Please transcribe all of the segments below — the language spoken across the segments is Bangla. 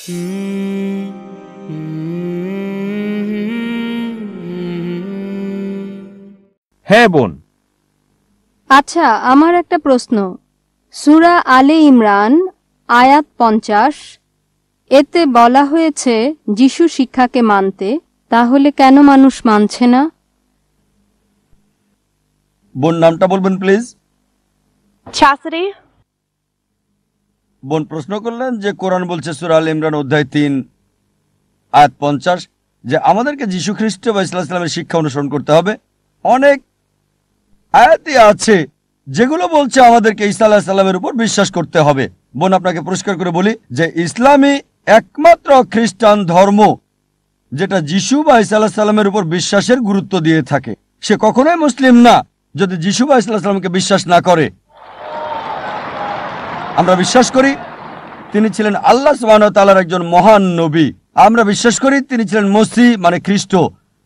হ্যাঁ বোন। আচ্ছা, আমার একটা প্রশ্ন। সূরা আলে ইমরান আয়াত 50, এতে বলা হয়েছে যিশু শিক্ষাকে মানতে, তাহলে কেন মানুষ মানছে না? বোন নামটা বলবেন প্লিজ। Chastity. বোন প্রশ্ন করলেন যে কোরআন বলছে সূরা আল ইমরান অধ্যায় 3 আয়াত 50 যে আমাদেরকে যীশু খ্রিস্ট বা ইসলাম ইসলামের শিক্ষা অনুসরণ করতে হবে। অনেক আয়াতই আছে যেগুলো বলছে আমাদেরকে ঈসা আলাইহিস সালামের উপর বিশ্বাস করতে হবে। বোন আপনাকে পরিষ্কার করে বলি যে ইসলামই একমাত্র খ্রিস্টান ধর্ম যেটা যীশু বা ঈসা আলাইহিস সালামের উপর বিশ্বাসের গুরুত্ব দিয়ে থাকে। সে কখনোই মুসলিম না যদি যীশু বা ঈসা আলাইহিস সালামকে বিশ্বাস না করে। আমরা বিশ্বাস করি তিনি ছিলেন আল্লাহ সুবহানাহু ওয়া তাআলার একজন মহান নবী। আমরা বিশ্বাস করি তিনি ছিলেন মসিহ মানে খ্রিস্ট।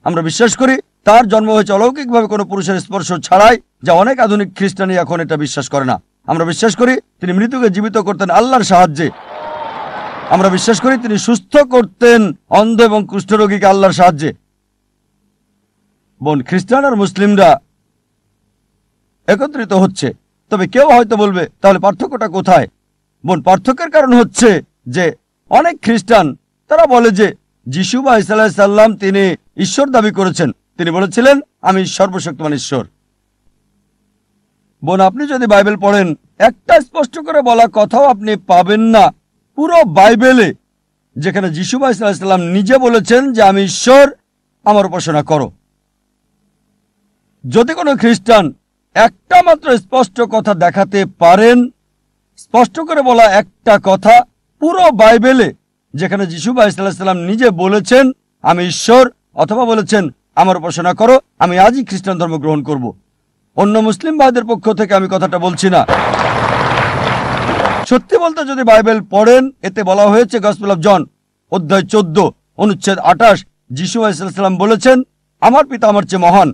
আমরা বিশ্বাস করি তার জন্ম হয়েছে অলৌকিকভাবে কোনো পুরুষের স্পর্শ ছাড়াই, যা অনেক আধুনিক খ্রিস্টানি এখন এটা বিশ্বাস করে না। আমরা বিশ্বাস করি তিনি মৃতকে জীবিত করতেন আল্লাহর সাহায্যে। আমরা বিশ্বাস করি তিনি সুস্থ করতেন অন্ধ এবং কুষ্ঠরোগীকে আল্লাহর সাহায্যে। বোন, খ্রিস্টান আর মুসলিমরা একত্রিত হচ্ছে, তবে কেউ হয়তো বলবে তাহলে পার্থক্যটা কোথায়? বোন, পার্থক্যের কারণ হচ্ছে যে অনেক খ্রিস্টান তারা বলে যে যীশু বা ঈসা আলাইহিস সালাম তিনি ঈশ্বর দাবি করেছেন। তিনি বলেছিলেন আমি সর্বশক্তিমান ঈশ্বর। বোন, আপনি যদি বাইবেল পড়েন একটা স্পষ্ট করে বলা কথাও আপনি পাবেন না পুরো বাইবেলে যেখানে যীশু বা ঈসা আলাইহিস সালাম নিজে বলেছেন যে আমি ঈশ্বর, আমার উপাসনা করো। যদি কোনো খ্রিস্টান একটা মাত্র স্পষ্ট কথা দেখাতে পারেন, স্পষ্ট করে বলা একটা কথা পুরো বাইবেলে যেখানে যীশু বা ঈসা আলাইহিস সালাম নিজে বলেছেন আমি ঈশ্বর, অথবা বলেছেন আমার উপাসনা করো, আমি আজই খ্রিস্টান ধর্ম গ্রহণ করব। অন্য মুসলিম ভাইদের পক্ষ থেকে আমি কথাটা বলছি না। সত্যি বলতে যদি বাইবেল পড়েন এতে বলা হয়েছে গসপেল অফ জন অধ্যায় 14 অনুচ্ছেদ 28 যীশু আলাইহিস সালাম বলেছেন আমার পিতা আমার চেয়ে মহান।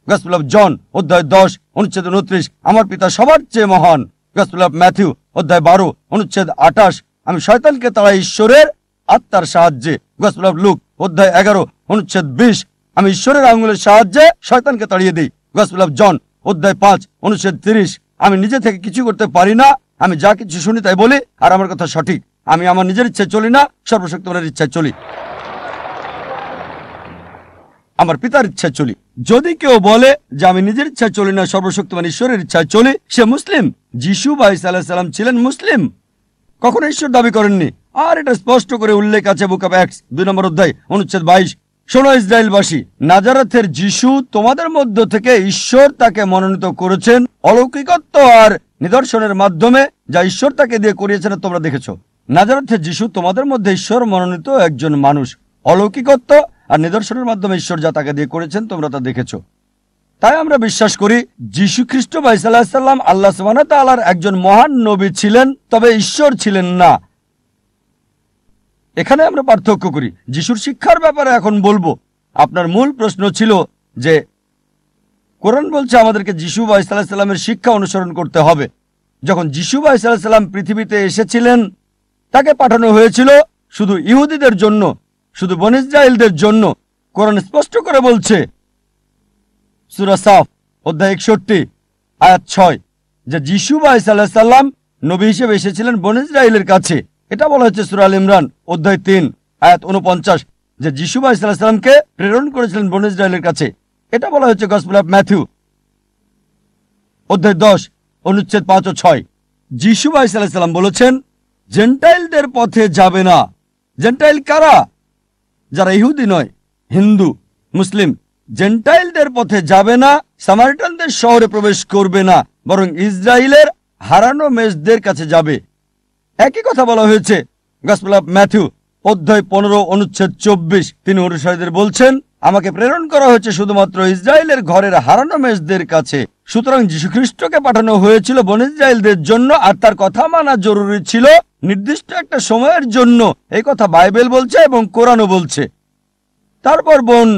গসপেল অফ জন অধ্যায় 10 অনুচ্ছেদ 29 আমার পিতা সবার চেয়ে মহান। গসপেল অফ ম্যাথিউ অধ্যায় 12 অনুচ্ছেদ 28 আমি শয়তানকে তাড়াই ঈশ্বরের আত্মার সাহায্যে। গসপেল অফ লুক অধ্যায় 11 অনুচ্ছেদ 20 আমি ঈশ্বরের আঙ্গুলের সাহায্যে শয়তানকে তাড়িয়ে দিই। গসপেল অফ জন অধ্যায় 5 অনুচ্ছেদ 30 আমি নিজে থেকে কিছু করতে পারি না, আমি যা কিছু শুনি তাই বলি, আর আমার কথা সঠিক। আমি আমার নিজের ইচ্ছায় চলি না, সর্বশক্তিমানের ইচ্ছায় চলি, আমার পিতার ইচ্ছায় চলি। যদি কেউ বলে যে আমি নিজের ইচ্ছায় চলি না, সর্বশক্তিমান ঈশ্বরের ইচ্ছায় চলি, সে মুসলিম। যীশু বা ঈসা আলাইহিস সালাম ছিলেন মুসলিম, কখনো ঈশ্বর দাবি করেননি। আর এটা স্পষ্ট করে উল্লেখ আছে বুক অফ অ্যাক্টস 2 নম্বর অধ্যায় অনুচ্ছেদ 22 শোনো ইসরায়েলবাসী, নাজারেথের যীশু তোমাদের মধ্য থেকে ঈশ্বর তাকে মনোনীত করেছেন অলৌকিকত্ব আর নিদর্শনের মাধ্যমে, যা ঈশ্বর তাকে দিয়ে করিয়েছেন তোমরা দেখেছো। নাজারেথের যীশু তোমাদের মধ্যে ঈশ্বর মনোনীত একজন মানুষ, অলৌকিকত্ব আর নিদর্শনের মাধ্যমে ঈশ্বর যা তাকে দিয়ে করেছেন তোমরা তা দেখেছো। তাই আমরা বিশ্বাস করি যীশু খ্রিস্ট বা ঈসা আলাইহিস সালাম আল্লাহ সুবহানাহু ওয়া তাআলার একজন মহান নবী ছিলেন, তবে ঈশ্বর ছিলেন না। এখানে আমরা পার্থক্য করি। যিশুর শিক্ষার ব্যাপারে এখন বলবো। আপনার মূল প্রশ্ন ছিল যে কোরআন বলছে আমাদেরকে যীশু বা ঈসা আলাইহিস সালামের শিক্ষা অনুসরণ করতে হবে। যখন যীশু বা ঈসা আলাইহিস সালাম পৃথিবীতে এসেছিলেন তাকে পাঠানো হয়েছিল শুধু ইহুদিদের জন্য, শুধু বনী ইসরাইলদের জন্য। কোরআন স্পষ্ট করে বলছে সূরা সাফ অধ্যায় 61 আয়াত 6 যে যীশু বা ঈসা আলাইহিস সালাম নবী হিসেবে এসেছিলেন বনী ইসরাইলের কাছে। এটা বলা হচ্ছে সূরা আল ইমরান অধ্যায় 3 আয়াত 49 যে যীশু বা ঈসা আলাইহিস সালামকে প্রেরণ করেছিলেন বনী ইসরাইলের কাছে। এটা বলা হচ্ছে গসপেল অফ ম্যাথিউ অধ্যায় 10 অনুচ্ছেদ 5 ও 6। যীশু বা ঈসা আলাইহিস সালাম বলেছেন জেন্টাইলদের পথে যাবে না। জেন্টাইল কারা? যারা ইহুদি নয়, হিন্দু, মুসলিম। জেন্টাইলদের পথে যাবে না, সামারিটানদের শহরে প্রবেশ করবে না, বরং ইসরায়েলের হারানো মেষদের কাছে যাবে। একই কথা বলা হয়েছে গসপেল অফ ম্যাথিউ অধ্যায় 15 অনুচ্ছেদ 24। তিনি অনুসারীদের বলছেন আমাকে প্রেরণ করা হয়েছে শুধুমাত্র ইসরায়েলের ঘরের হারানো মেষদের কাছে। সুতরাং যীশু খ্রিস্টকে পাঠানো হয়েছিল বনী ইসরায়েলদের জন্য, আর তার কথা মানা জরুরি ছিল নির্দিষ্ট একটা সময়ের জন্য। এই কথা বাইবেল বলছে এবং কোরআনও বলছে। তারপর বোন,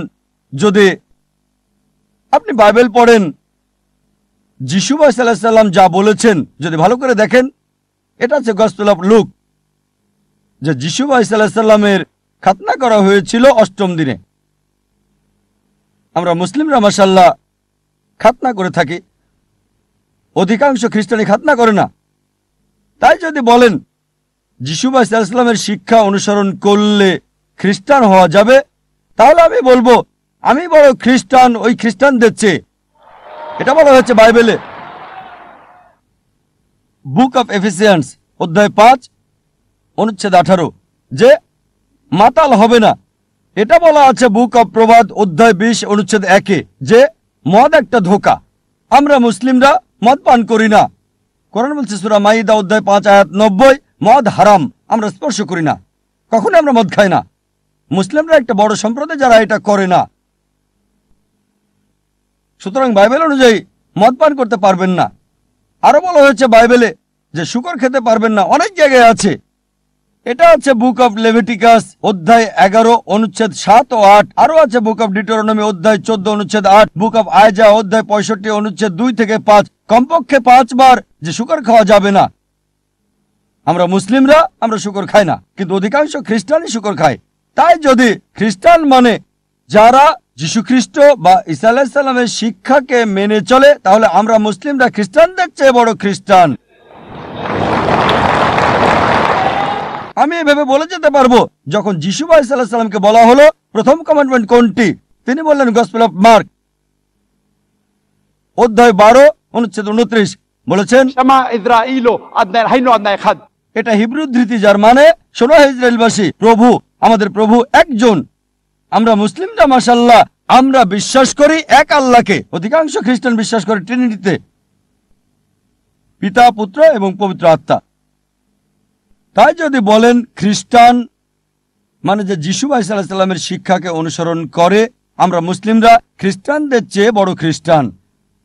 যদি আপনি বাইবেল পড়েন যীশু আলাইহিস সালাম যা বলেছেন যদি ভালো করে দেখেন, এটা হচ্ছে গসপেল অফ লুক যে যিশু আলাইহিস সালামের খাতনা করা হয়েছিল 8ম দিনে। আমরা মুসলিমরা মাশাআল্লাহ খাতনা করে থাকি, অধিকাংশ খ্রিস্টানি খাতনা করে না। তাই যদি বলেন যিশু আলাইহিস সালামের শিক্ষা অনুসরণ করলে খ্রিস্টান হওয়া যাবে, তাহলে আমি বলবো আমি বড় খ্রিস্টান ওই খ্রিস্টানদের চেয়ে। এটা বলা হয়েছে বাইবেলে, বুক অফ এফেসিয়ান্স অধ্যায় 5 অনুচ্ছেদ 18, যে মাতাল হবে না। এটা বলা আছে বুক অফ প্রবাদ অধ্যায় 20 অনুচ্ছেদ 1, যে মদ একটা ধোঁকা, আমরা মুসলিমরা মদ পান করি না। কোরআন বলছে সূরা মাইদা অধ্যায় 5 আয়াত 90, মদ হারাম, আমরা স্পর্শ করি না, কখনো আমরা মদ খাই না। মুসলিমরা একটা বড় সম্প্রদায় যারা এটা করে না। সুতরাং বাইবেল অনুযায়ী মদ পান করতে পারবেন না। আরো বলা হয়েছে বাইবেলে যে শূকর খেতে পারবেন না, অনেক জায়গায় আছে। এটা আছে বুক অফ লেভিটিকাস অধ্যায় 11 অনুচ্ছেদ 7 ও 8, আরো আছে বুক অফ ডিউটেরোনমি অধ্যায় 14 অনুচ্ছেদ 8, বুক অফ আইজা অধ্যায় 65 অনুচ্ছেদ 2 থেকে 5, কমপক্ষে 5 বার যে শূকর খাওয়া যাবে না। আমরা মুসলিমরা আমরা শূকর খাই না, কিন্তু অধিকাংশ খ্রিস্টানই শূকর খায়। তাই যদি খ্রিস্টান মানে যারা যীশু খ্রিস্ট বা ঈসা আলাইহিস সালামের শিক্ষাকে মেনে চলে, তাহলে আমরা মুসলিমরা খ্রিস্টানদের চেয়ে বড় খ্রিস্টান। আমি এভাবে বলে যেতে পারবো, যখন যিশু আলাইহিস সালামকে বলা হলো প্রথম কমান্ডমেন্ট কোনটি, তিনি বললেন গসপেল অফ মার্ক অধ্যায় 12 অনুচ্ছেদ 29 বলেছেন, এটা হিব্রু উদ্ধৃতি, যার মানে শোনো হে ইসরায়েলবাসী, প্রভু আমাদের প্রভু একজন। আমরা মুসলিমরা মাশাআল্লাহ আমরা বিশ্বাস করি এক আল্লাহকে। অধিকাংশ খ্রিস্টান বিশ্বাস করে ট্রিনিটিতে, পিতা পুত্র এবং পবিত্র আত্মা। তাই যদি বলেন খ্রিস্টান মানে যে যিশু আলাইহিস সালামের শিক্ষাকে অনুসরণ করে, আমরা মুসলিমরা খ্রিস্টানদের চেয়ে বড় খ্রিস্টান।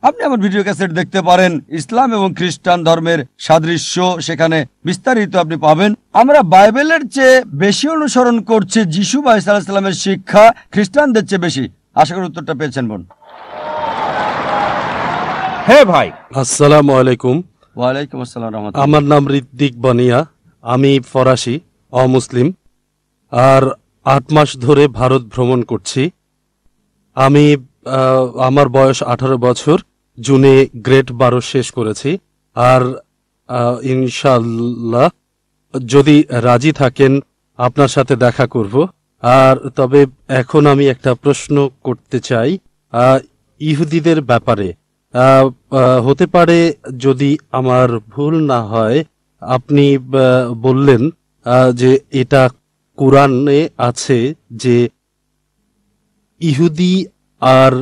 আপনি আমার ভিডিও ক্যাসেট দেখতে পারেন, ইসলাম এবং খ্রিস্টান ধর্মের সাদৃশ্য, সেখানে বিস্তারিত আপনি পাবেন। আমরা বাইবেলের চেয়ে বেশি অনুসরণ করছি যিশু আলাইহিস সালামের শিক্ষা, খ্রিস্টানদের চেয়ে বেশি। আশা করি উত্তরটা পেয়েছেন বোন। হ্যাঁ ভাই, আসসালামু আলাইকুম। ওয়ালাইকুম আসসালাম রাহমাতুল্লাহ। আমার নাম ঋত্বিক বানিয়া, আমি ফরাসি অমুসলিম, আর 8 মাস ধরে ভারত ভ্রমণ করছি। আমি আমার বয়স 18 বছর, জুনে গ্রেড 12 শেষ করেছি। আর ইনশাআল্লাহ যদি রাজি থাকেন আপনার সাথে দেখা করব। আর তবে এখন আমি একটা প্রশ্ন করতে চাই ইহুদিদের ব্যাপারে। হতে পারে, যদি আমার ভুল না হয়, আপনি বললেন যে এটা কুরআনে আছে যে ইহুদি আর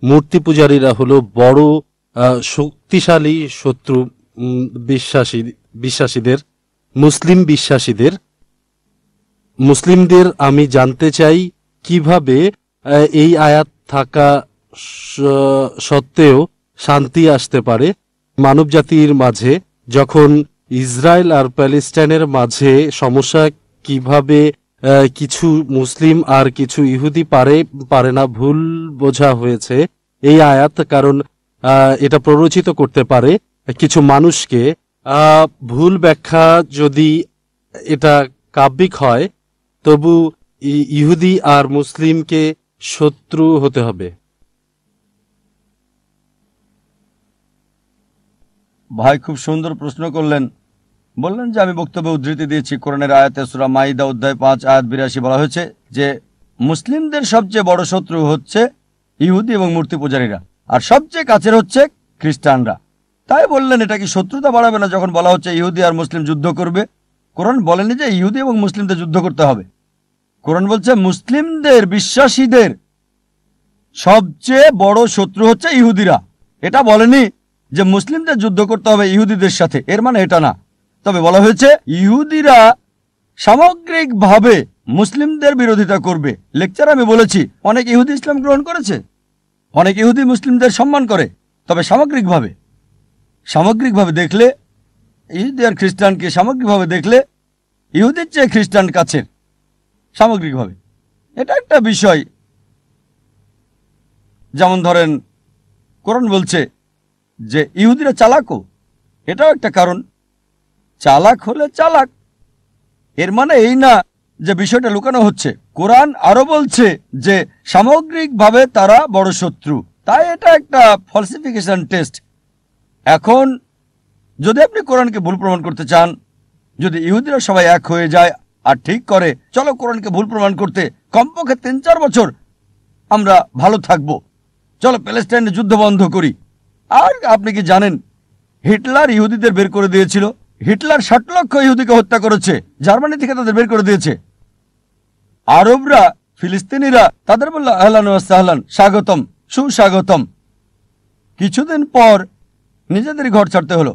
মূর্তি পূজারীরা হলো বড় শক্তিশালী শত্রু বিশ্বাসীদের, মুসলিম বিশ্বাসীদের। মুসলিমদের আমি জানতে চাই কিভাবে এই আয়াত থাকা সত্ত্বেও শান্তি আসতে পারে মানবজাতির মাঝে, যখন ইসরায়েল আর প্যালেস্টাইনের মাঝে সমস্যা, কিভাবে কিছু মুসলিম আর কিছু ইহুদি পারে না। ভুল বোঝা হয়েছে এই আয়াত, কারণ এটা প্ররোচিত করতে পারে কিছু মানুষকে। ভুল ব্যাখ্যা যদি এটা কাব্যিক হয়, তবু ইহুদি আর মুসলিমকে শত্রু হতে হবে। ভাই খুব সুন্দর প্রশ্ন করলেন। বললেন যে আমি বক্তব্যে উদ্ধৃতি দিয়েছি কোরআনের আয়াতে সূরা মাইদা অধ্যায় 5 আয়াত 82 বলা হয়েছে যে মুসলিমদের সবচেয়ে বড় শত্রু হচ্ছে ইহুদি এবং মূর্তি পূজারীরা, আর সবচেয়ে কাছের হচ্ছে খ্রিস্টানরা। তাই বললেন এটা কি শত্রুতা বাড়াবে না যখন বলা হচ্ছে ইহুদি আর মুসলিম যুদ্ধ করবে? কোরআন বলেনি যে ইহুদি এবং মুসলিমদের যুদ্ধ করতে হবে। কোরআন বলছে মুসলিমদের বিশ্বাসীদের সবচেয়ে বড় শত্রু হচ্ছে ইহুদিরা। এটা বলেনি যে মুসলিমদের যুদ্ধ করতে হবে ইহুদিদের সাথে, এর মানে এটা না। তবে বলা হয়েছে ইহুদিরা সামগ্রিকভাবে মুসলিমদের বিরোধিতা করবে। লেকচার আমি বলেছি অনেক ইহুদি ইসলাম গ্রহণ করেছে, অনেক ইহুদি মুসলিমদের সম্মান করে, তবে সামগ্রিকভাবে দেখলে ইহুদি আর খ্রিস্টানকে সামগ্রিকভাবে দেখলে ইহুদির চেয়ে খ্রিস্টান কাছের সামগ্রিকভাবে। এটা একটা বিষয়। যেমন ধরেন কোরআন বলছে যে ইহুদিরা চালাকও, এটাও একটা কারণ। চালাক হলে চালাক, এর মানে এই না যে বিষয়টা লুকানো হচ্ছে। কোরআন আরো বলছে যে সামগ্রিকভাবে তারা বড় শত্রু, তাই এটা একটা ফলসিফিকেশন টেস্ট। এখন যদি আপনি কোরআনকে ভুল প্রমাণ করতে চান, যদি ইহুদিরা সবাই এক হয়ে যায় আর ঠিক করে চলো কোরআনকে ভুল প্রমাণ করতে কমপক্ষে ৩-৪ বছর আমরা ভালো থাকব, চলো প্যালেস্টাইনে যুদ্ধ বন্ধ করি। আর আপনি কি জানেন হিটলার ইহুদিদের বের করে দিয়েছিল? হিটলার ৬০ লক্ষ ইহুদিকে হত্যা করেছে, জার্মানি থেকে তাদের বের করে দিয়েছে। আরবরা, ফিলিস্তিনিরা তাদের বলল আহলান ওয়া সাহলান, স্বাগতম, সুস্বাগতম। কিছুদিন পর নিজেদেরই ঘর ছাড়তে হলো।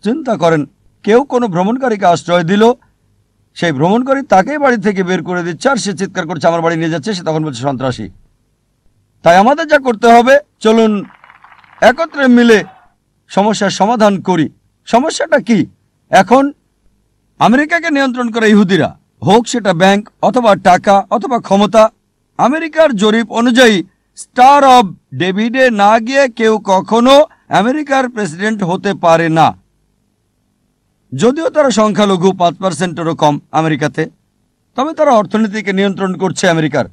চিন্তা করেন, কেউ কোনো ভ্রমণকারীকে আশ্রয় দিল, সেই ভ্রমণকারী তাকেই বাড়ি থেকে বের করে দিচ্ছে, আর সে চিৎকার করছে আমার বাড়ি নিয়ে যাচ্ছে, সে তখন বলছে সন্ত্রাসী। তাই আমাদের যা করতে হবে, চলুন একত্রে মিলে সমস্যার সমাধান করি। সমস্যাটা কি? এখন আমেরিকাকে নিয়ন্ত্রণ করে ইহুদিরা, হোক সেটা ব্যাংক অথবা টাকা অথবা ক্ষমতা। আমেরিকার জরিপ অনুযায়ী স্টার অব ডেভিডে না গিয়ে কেউ কখনো আমেরিকার প্রেসিডেন্ট হতে পারে না, যদিও তারা সংখ্যালঘু 5%-এরও কম আমেরিকাতে, তবে তারা অর্থনীতিকে নিয়ন্ত্রণ করছে আমেরিকার।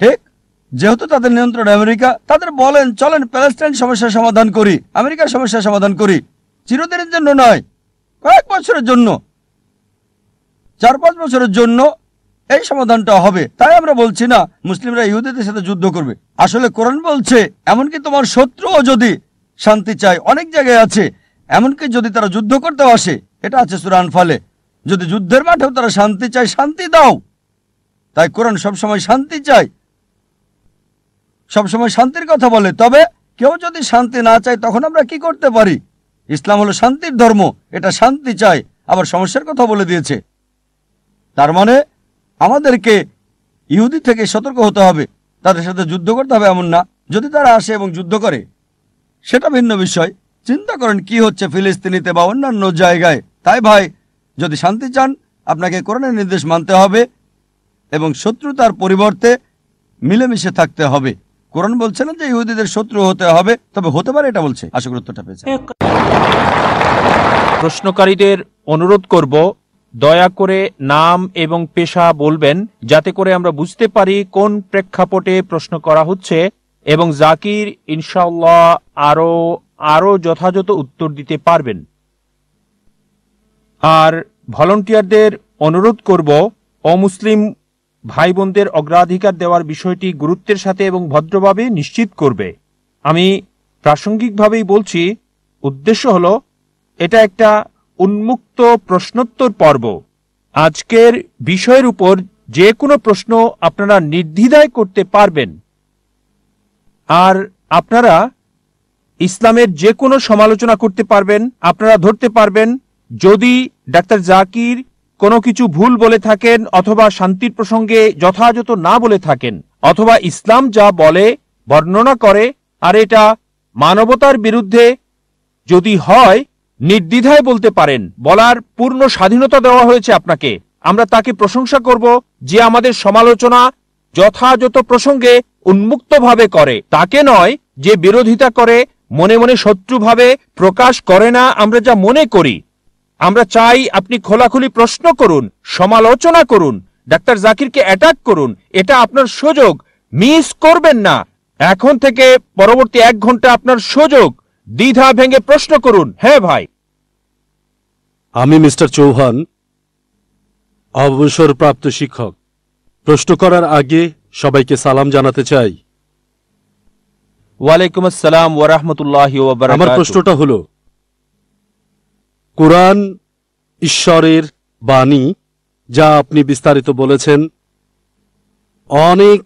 ঠিক, যেহেতু তাদের নিয়ন্ত্রণ আমেরিকা, তাদের বলেন চলেন প্যালেস্টাইন সমস্যার সমাধান করি, আমেরিকার সমস্যার সমাধান করি। চিরদিনের জন্য নয়, কয়েক বছরের জন্য, 4-5 বছরের জন্য এই সমাধানটা হবে। তাই আমরা বলছি না মুসলিমরা ইহুদিদের সাথে যুদ্ধ করবে। আসলে কোরআন বলছে এমনকি তোমার শত্রুও যদি শান্তি চায়, অনেক জায়গায় আছে, এমনকি যদি তারা যুদ্ধ করতে আসে, এটা আছে সূরা আনফালে, যদি যুদ্ধের মাঠেও তারা শান্তি চায়, শান্তি দাও। তাই কোরআন সবসময় শান্তি চায়, সবসময় শান্তির কথা বলে। তবে কেউ যদি শান্তি না চায় তখন আমরা কি করতে পারি? ইসলাম হলো শান্তির ধর্ম, এটা শান্তি চায়, আবার সমস্যার কথা বলে দিয়েছে। তার মানে আমাদেরকে ইহুদি থেকে সতর্ক হতে হবে, তাদের সাথে যুদ্ধ করতে হবে এমন না। যদি তারা আসে এবং যুদ্ধ করে সেটা ভিন্ন বিষয়। চিন্তা করেন কি হচ্ছে ফিলিস্তিনিতে বা অন্যান্য জায়গায়। তাই ভাই, যদি শান্তি চান আপনাকে কোরআনের নির্দেশ মানতে হবে এবং শত্রুতার পরিবর্তে মিলেমিশে থাকতে হবে। কোরআন বলছে না যে ইহুদিদের শত্রু হতে হবে, তবে হতে পারে এটা বলছে। আশা করি উত্তরটা পেয়েছে। প্রশ্নকারীদের অনুরোধ করব দয়া করে নাম এবং পেশা বলবেন, যাতে করে আমরা বুঝতে পারি কোন প্রেক্ষাপটে প্রশ্ন করা হচ্ছে, এবং জাকির ইনশাআল্লাহ আরো যথাযথ উত্তর দিতে পারবেন। আর ভলান্টিয়ারদের অনুরোধ করব অমুসলিম ভাই বোনদের অগ্রাধিকার দেওয়ার বিষয়টি গুরুত্বের সাথে এবং ভদ্রভাবে নিশ্চিত করবে। আমি প্রাসঙ্গিকভাবেই বলছি, উদ্দেশ্য হলো এটা একটা উন্মুক্ত প্রশ্নোত্তর পর্ব। আজকের বিষয়ের উপর যে কোনো প্রশ্ন আপনারা নির্দ্বিধায় করতে পারবেন, আর আপনারা ইসলামের যে কোনো সমালোচনা করতে পারবেন। আপনারা ধরতে পারবেন যদি ডাক্তার জাকির কোনো কিছু ভুল বলে থাকেন, অথবা শান্তির প্রসঙ্গে যথাযথ না বলে থাকেন, অথবা ইসলাম যা বলে বর্ণনা করে আর এটা মানবতার বিরুদ্ধে যদি হয়, নির্দ্বিধায় বলতে পারেন। বলার পূর্ণ স্বাধীনতা দেওয়া হয়েছে আপনাকে। আমরা তাকে প্রশংসা করব যে আমাদের সমালোচনা যথাযথ প্রসঙ্গে উন্মুক্তভাবে করে, তাকে নয় যে বিরোধিতা করে, মনে মনে শত্রুভাবে প্রকাশ করে না আমরা যা মনে করি। আমরা চাই আপনি খোলাখুলি প্রশ্ন করুন, সমালোচনা করুন, ডাক্তার জাকিরকে অ্যাটাক করুন। এটা আপনার সুযোগ, মিস করবেন না। এখন থেকে পরবর্তী 1 ঘন্টা আপনার সুযোগ, দ্বিধা ভেঙে প্রশ্ন করুন। হ্যাঁ ভাই। আমি মিস্টার চৌহান, অবসরপ্রাপ্ত শিক্ষক। প্রশ্ন করার আগে সবাইকে সালাম জানাতে চাই। ওয়ালাইকুম আসসালাম ওয়া রাহমাতুল্লাহি ওয়া বারাকাতুহু। আমার প্রশ্নটা হলো, কোরআন ঈশ্বরের বাণী, যা আপনি বিস্তারিত বলেছেন অনেক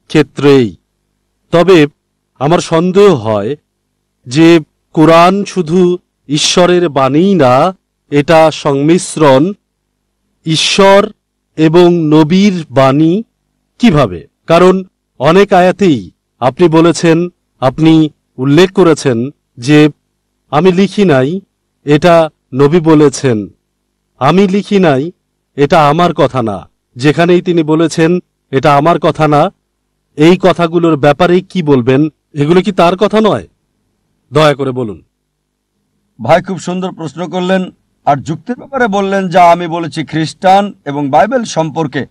ক্ষেত্রেই। তবে আমার সন্দেহ হয় যে কোরআন শুধু ঈশ্বরের বাণী না, এটা সংমিশ্রণ ঈশ্বর এবং নবীর বাণী। কিভাবে? কারণ অনেক আয়াতেই আপনি বলেছেন, আপনি উল্লেখ করেছেন যে আমি লিখি নাই, এটা নবী বলেছেন। আমি লিখি নাই, এটা আমার কথা না। যেখানেই তিনি বলেছেন এটা আমার কথা না, এই কথাগুলোর ব্যাপারে কি বলবেন? এগুলো কি তার কথা নয়? দয়া করে বলুন। ভাই খুব সুন্দর প্রশ্ন করলেন। আর যুক্তির ব্যাপারে বললেন যা আমি বলেছি খ্রিস্টান এবং বাইবেল সম্পর্কে।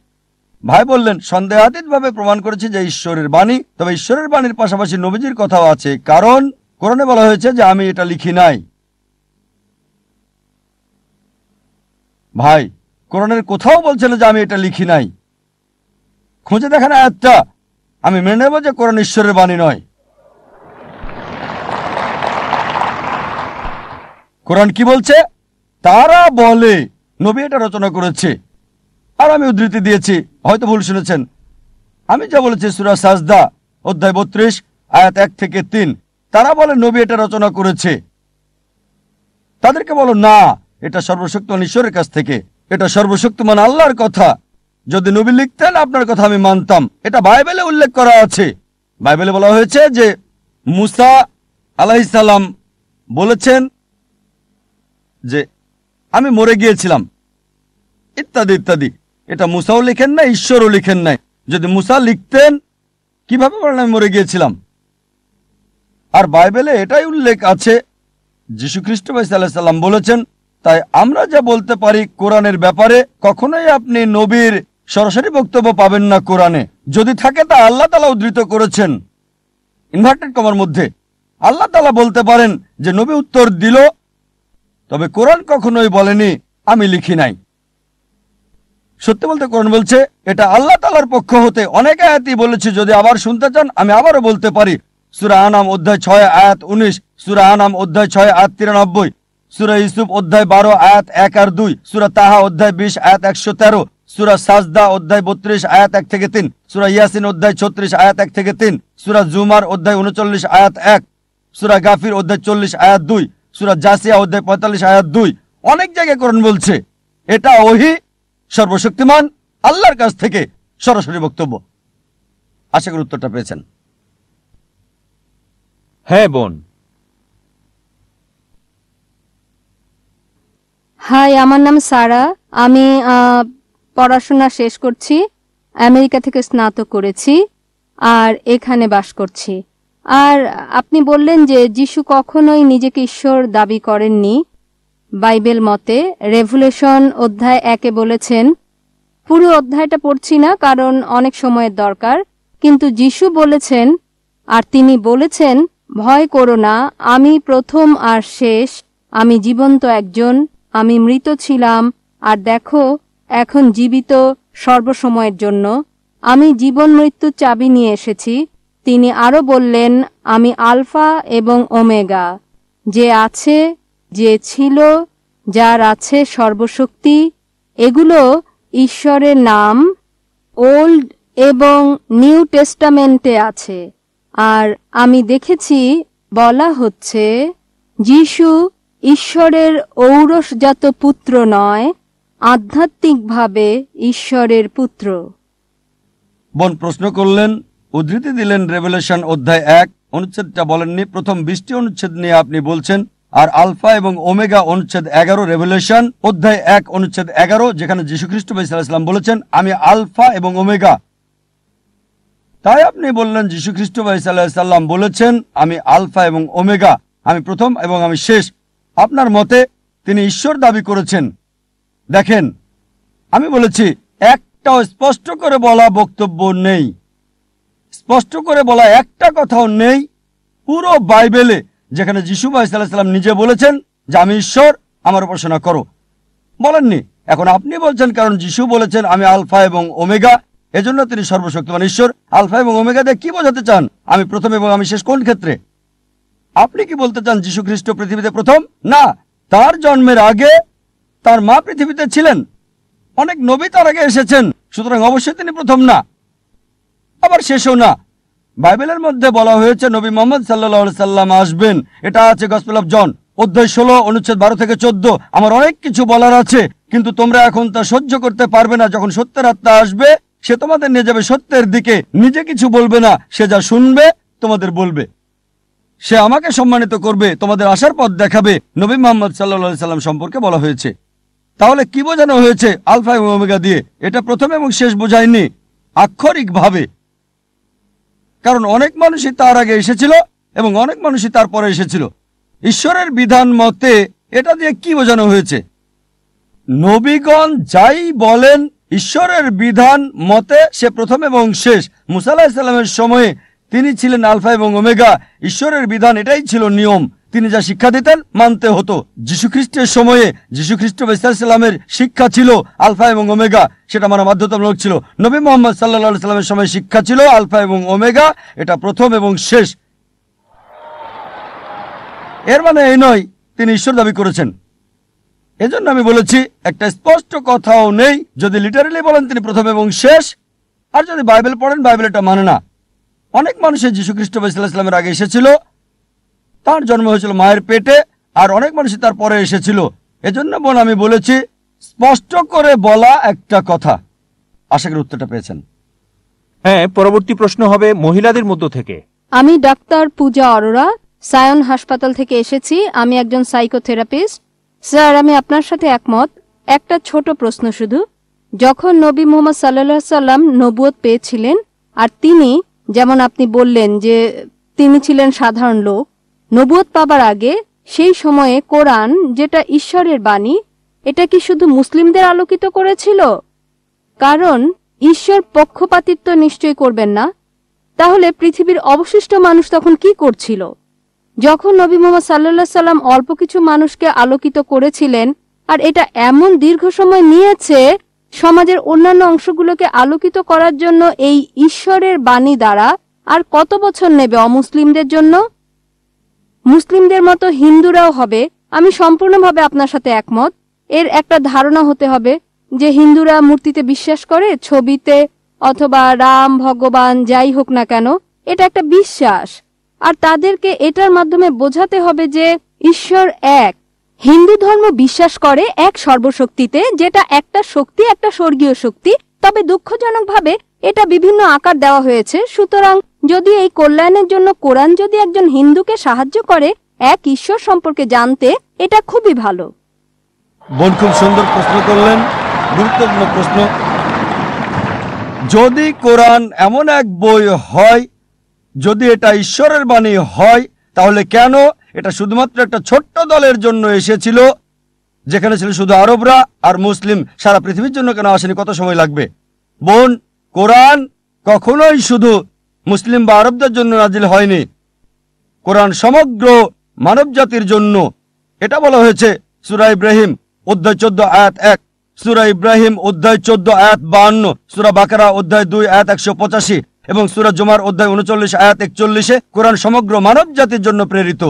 ভাই বললেন সন্দেহাতীতভাবে প্রমাণ করেছে যে ঈশ্বরের বাণী, তবে ঈশ্বরের বাণীর পাশাপাশি নবীজির কথাও আছে, কারণ কোরআনে বলা হয়েছে যে আমি এটা লিখি নাই। ভাই কোরআনের কোথাও বলছে না যে আমি এটা লিখি নাই। খুঁজে দেখেন আয়াতটা, আমি মেনে নেব যে কোরআন ঈশ্বরের বাণী নয়। কোরআন কি বলছে? তারা বলে নবী এটা রচনা করেছে। আর আমি উদ্ধৃতি দিয়েছি, হয়তো ভুল শুনেছেন। আমি যা বলেছি সূরা সাজদা অধ্যায় 32 আয়াত 1 থেকে 3, তারা বলে নবী এটা রচনা করেছে। তাদেরকে বলো না, এটা সর্বশক্তিমান ঈশ্বরের কাছ থেকে, এটা সর্বশক্তিমান আল্লাহর কথা। যদি নবী লিখতেন আপনার কথা আমি মানতাম। এটা বাইবেলে উল্লেখ করা আছে। বাইবেলে বলা হয়েছে যে মুসা আলাইহিস সালাম বলেছেন যে আমি মরে গিয়েছিলাম, ইত্যাদি ইত্যাদি। এটা মুসাও লিখেন না, ঈশ্বরও লিখেন নাই। যদি মুসা লিখতেন কিভাবে বলেন আমি মরে গিয়েছিলাম? আর বাইবেলে এটাই উল্লেখ আছে যীশু খ্রিস্ট সাল্লাল্লাহু আলাইহি সাল্লাম বলেছেন। তাই আমরা যা বলতে পারি কোরআনের ব্যাপারে, কখনোই আপনি নবীর সরাসরি বক্তব্য পাবেন না কোরআনে। যদি থাকে তা আল্লাহ তাআলা উদ্ধৃত করেছেন ইনভার্টেড কমার মধ্যে। আল্লাহ তাআলা বলতে পারেন যে নবী উত্তর দিল, তবে কোরআন কখনোই বলেনি আমি লিখি নাই। সত্যি বলতে কোরআন বলছে এটা আল্লাহ তাআলার পক্ষ হতে। অনেক আয়াতই বলেছি, যদি আবার শুনতে চান আমি আবারও বলতে পারি। সূরা আনাম অধ্যায় 6 আয়াত 19, সূরা আনাম অধ্যায় 6 আয়াত 93, সূরা ইউসুফ অধ্যায় 12 আয়াত 1 আর 2, সূরা তাহা অধ্যায় 20 আয়াত 113, সূরা সাজদা অধ্যায় 32 আয়াত 1 থেকে 3, সূরা ইয়াসিন অধ্যায় 36 আয়াত 1 থেকে 3, সূরা জুমার অধ্যায় 39 আয়াত 1, সূরা গাফির অধ্যায় 40 আয়াত 2, সূরা জাসিয়া অধ্যায় 45 আয়াত 2। অনেক জায়গায় কোরআন বলছে এটা ওহী সর্বশক্তিমান আল্লাহর কাছ থেকে সরাসরি বক্তব্য। আশা করি উত্তরটা পেয়েছেন। হ্যাঁ বোন। হাই, আমার নাম সারা। আমি পড়াশোনা শেষ করছি, আমেরিকা থেকে স্নাতক করেছি আর এখানে বাস করছি। আর আপনি বললেন যে যিশু কখনোই নিজেকে ঈশ্বর দাবি করেননি। বাইবেল মতে রেভুলেশন অধ্যায় 1-এ বলেছেন, পুরো অধ্যায়টা পড়ছি না কারণ অনেক সময়ের দরকার, কিন্তু যিশু বলেছেন, আর তিনি বলেছেন ভয় করো না, আমি প্রথম আর শেষ, আমি জীবন্ত একজন, আমি মৃত ছিলাম আর দেখো এখন জীবিত সর্বসময়ের জন্য, আমি জীবন মৃত্যুর চাবি নিয়ে এসেছি। তিনি আরো বললেন, আমি আলফা এবং ওমেগা, যে আছে, যে ছিল, যার আছে সর্বশক্তি। এগুলো ঈশ্বরের নাম, ওল্ড এবং নিউ টেস্টামেন্টে আছে। আর আমি দেখেছি বলা হচ্ছে যিশু ঈশ্বরের ঔরসজাত পুত্র নয়, আধ্যাত্মিকভাবে ঈশ্বরের পুত্র। বোন প্রশ্ন করলেন, উদ্ধৃতি দিলেন রেভেলেশন অধ্যায় 1, অনুচ্ছেদটা বলেননি। প্রথম 20টি অনুচ্ছেদ নিয়ে আপনি বলছেন। আর আলফা এবং ওমেগা অনুচ্ছেদ 11, রেভেলেশন অধ্যায় 1 অনুচ্ছেদ 11, যেখানে যীশু খ্রিস্ট সাল্লাল্লাহু আলাইহি সাল্লাম বলেছেন আমি আলফা এবং ওমেগা। তাই আপনি বললেন যীশু খ্রিস্ট সাল্লাল্লাহু আলাইহি সাল্লাম বলেছেন আমি আলফা এবং ওমেগা, আমি প্রথম এবং আমি শেষ। আপনার মতে তিনি ঈশ্বর দাবি করেছেন। দেখেন, আমি বলেছি একটাও স্পষ্ট করে বলা বক্তব্য নেই, স্পষ্ট করে বলা একটা কথাও নেই পুরো বাইবেলে যেখানে যীশু সাল্লাল্লাহু আলাইহি সাল্লাম নিজে বলেছেন যে আমি ঈশ্বর, আমার উপাসনা করো। বলেননি। এখন আপনি বলছেন কারণ যীশু বলেছেন আমি আলফা এবং ওমেগা, এজন্য তিনি সর্বশক্তিমান ঈশ্বর। আলফা এবং ওমেগা দিয়ে কি বোঝাতে চান? আমি প্রথম এবং আমি শেষ কোন ক্ষেত্রে? আপনি কি বলতে চান যীশু খ্রিস্ট পৃথিবীতে প্রথম? না, তার জন্মের আগে তার মা পৃথিবীতে ছিলেন। অনেক নবী তার আগে এসেছেন, সুতরাং অবশ্যই তিনি প্রথম না, আবার শেষও না। বাইবেলের মধ্যে বলা হয়েছে নবী মুহাম্মদ সাল্লাল্লাহু আলাইহি সাল্লাম আসবেন। এটা আছে গসপেল অফ জন অধ্যায় 16 অনুচ্ছেদ 12 থেকে 14। আমার অনেক কিছু বলার আছে, কিন্তু তোমরা এখন তা সহ্য করতে পারবে না। যখন সত্যের আত্মা আসবে সে তোমাদের নিয়ে যাবে সত্যের দিকে। নিজে কিছু বলবে না, সে যা শুনবে তোমাদের বলবে। সে আমাকে সম্মানিত করবে, তোমাদের আসার পথ দেখাবে। নবী মুহাম্মদ সাল্লাল্লাহু আলাইহি সাল্লাম সম্পর্কে বলা হয়েছে। তাহলে কি বোঝানো হয়েছে আলফা এবং ওমেগা দিয়ে? এটা প্রথম এবং শেষ বোঝায়নি আক্ষরিকভাবে, কারণ অনেক মানুষই তার আগে এসেছিল এবং অনেক মানুষই তারপরে এসেছিল। ঈশ্বরের বিধান মতে এটা দিয়ে কি বোঝানো হয়েছে? নবীগণ যাই বলেন ঈশ্বরের বিধান মতে সে প্রথম এবং শেষ। মুসা আলাইহিস সালামের সময়ে তিনি ছিলেন আলফা এবং ওমেগা। ঈশ্বরের বিধান এটাই ছিল নিয়ম। তিনি যা শিক্ষা দিতেন মানতে হতো। যীশু খ্রিস্টের সময়ে যীশু খ্রিস্ট সাল্লামের শিক্ষা ছিল আলফা এবং ওমেগা, সেটা মানা বাধ্যতামূলক ছিল। নবী মোহাম্মদ সাল্লাল্লাহু সাল্লামের সময় শিক্ষা ছিল আলফা এবং ওমেগা, এটা প্রথম এবং শেষ। এর মানে এই নয় তিনি ঈশ্বর দাবি করেছেন। এজন্য আমি বলেছি একটা স্পষ্ট কথাও নেই। যদি লিটারালি বলেন তিনি প্রথম এবং শেষ, আর যদি বাইবেল পড়েন বাইবেল এটা মানে না। অনেক মানুষের যীশু খ্রিস্ট সাল্লামের আগে এসেছিল, তার জন্ম হয়েছিল মায়ের পেটে, আর অনেক মানুষ তার পরে এসেছিল। এজন্য বোন আমি বলেছি স্পষ্ট করে বলা একটা কথা। আশা করি উত্তরটা পেয়েছেন। হ্যাঁ, পরবর্তী প্রশ্ন হবে মহিলাদের মধ্য থেকে। আমি ডাক্তার পূজা অরোরা, সায়ন হাসপাতাল থেকে এসেছি। আমি একজন সাইকোথেরাপিস্ট। স্যার, আমি আপনার সাথে একমত। একটা ছোট প্রশ্ন শুধু। যখন নবী মুহাম্মদ সাল্লাল্লাহু আলাইহি সাল্লাম নবুয়ত পেয়েছিলেন, আর তিনি, যেমন আপনি বললেন যে তিনি ছিলেন সাধারণ লোক, নবুয়ত পাবার আগে সেই সময়ে কোরআন যেটা ঈশ্বরের বাণী, এটা কি শুধু মুসলিমদের আলোকিত করেছিল? কারণ ঈশ্বর পক্ষপাতিত্ব নিশ্চয় করবেন না। তাহলে পৃথিবীর অবশিষ্ট মানুষ তখন কি করছিল? যখন নবী মুহাম্মদ সাল্লাল্লাহু আলাইহি সাল্লাম অল্প কিছু মানুষকে আলোকিত করেছিলেন, আর এটা এমন দীর্ঘ সময় নিয়েছে সমাজের অন্যান্য অংশগুলোকে আলোকিত করার জন্য এই ঈশ্বরের বাণী দ্বারা, আর কত বছর নেবে অমুসলিমদের জন্য? মুসলিমদের মতো হিন্দুরাও হবে। আমি সম্পূর্ণভাবে আপনার সাথে একমত। এর একটা ধারণা হতে হবে যে হিন্দুরা মূর্তিতে বিশ্বাস করে, ছবিতে, অথবা রাম ভগবান যাই হোক না কেন, এটা একটা বিশ্বাস। আর তাদেরকে এটার মাধ্যমে বোঝাতে হবে যে ঈশ্বর এক। হিন্দু ধর্ম বিশ্বাস করে এক সর্বশক্তিতে, যেটা একটা শক্তি, একটা স্বর্গীয় শক্তি। তবে দুঃখজনকভাবে এটা বিভিন্ন আকার দেওয়া হয়েছে। সুতরাং যদি এই কল্যাণের জন্য কোরআন যদি একজন হিন্দুকে সাহায্য করে এক ঈশ্বর সম্পর্কে জানতে, এটা খুবই ভালো। বোন খুব সুন্দর প্রশ্ন করলেন, গুরুত্বপূর্ণ প্রশ্ন। যদি কোরআন এমন এক বই হয়, যদি এটা ঈশ্বরের বাণী হয়, তাহলে কেন এটা শুধুমাত্র একটা ছোট্ট দলের জন্য এসেছিল, যেখানে ছিল শুধু আরবরা আর মুসলিম? সারা পৃথিবীর জন্য কেন আসেনি? কত সময় লাগবে? বোন, কোরআন কখনোই শুধু মুসলিম বা আরবদের জন্য নাজিল হয়নি। কোরআন সমগ্র মানব জাতির জন্য। এটা বলা হয়েছে সূরা ইব্রাহিম অধ্যায় 14 আয়াত 1, সূরা ইব্রাহিম অধ্যায় 14 আয়াত 52, সূরা বাকারা অধ্যায় 2 আয়াত 185 এবং সূরা জুমার অধ্যায় 39 আয়াত 41-এ কোরআন সমগ্র মানব জাতির জন্য প্রেরিত।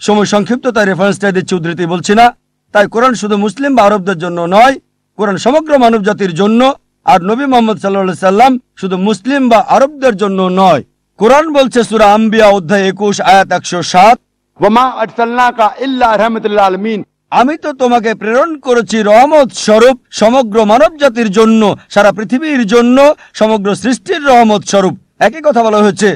সময় সংক্ষিপ্ত, তাই রেফারেন্সটা দিচ্ছি, উদ্ধৃতি বলছি না। তাই কোরআন শুধু মুসলিম বা আরবদের জন্য নয়, কোরআন সমগ্র মানব জাতির জন্য। আর নবী মুহাম্মদ সাল্লাল্লাহু আলাইহি সাল্লাম শুধু মুসলিম বা আরবদের জন্য নয়। কোরআন বলছে সূরা আম্বিয়া অধ্যায় 21 আয়াত 107, ওয়ামা আরসালনাকা ইল্লা রাহমাতাল লিল আলামিন, আমি তো তোমাকে প্রেরণ করেছি রহমত স্বরূপ সমগ্র মানব জাতির জন্য, সারা পৃথিবীর জন্য, সমগ্র সৃষ্টির রহমত স্বরূপ। একই কথা বলা হয়েছে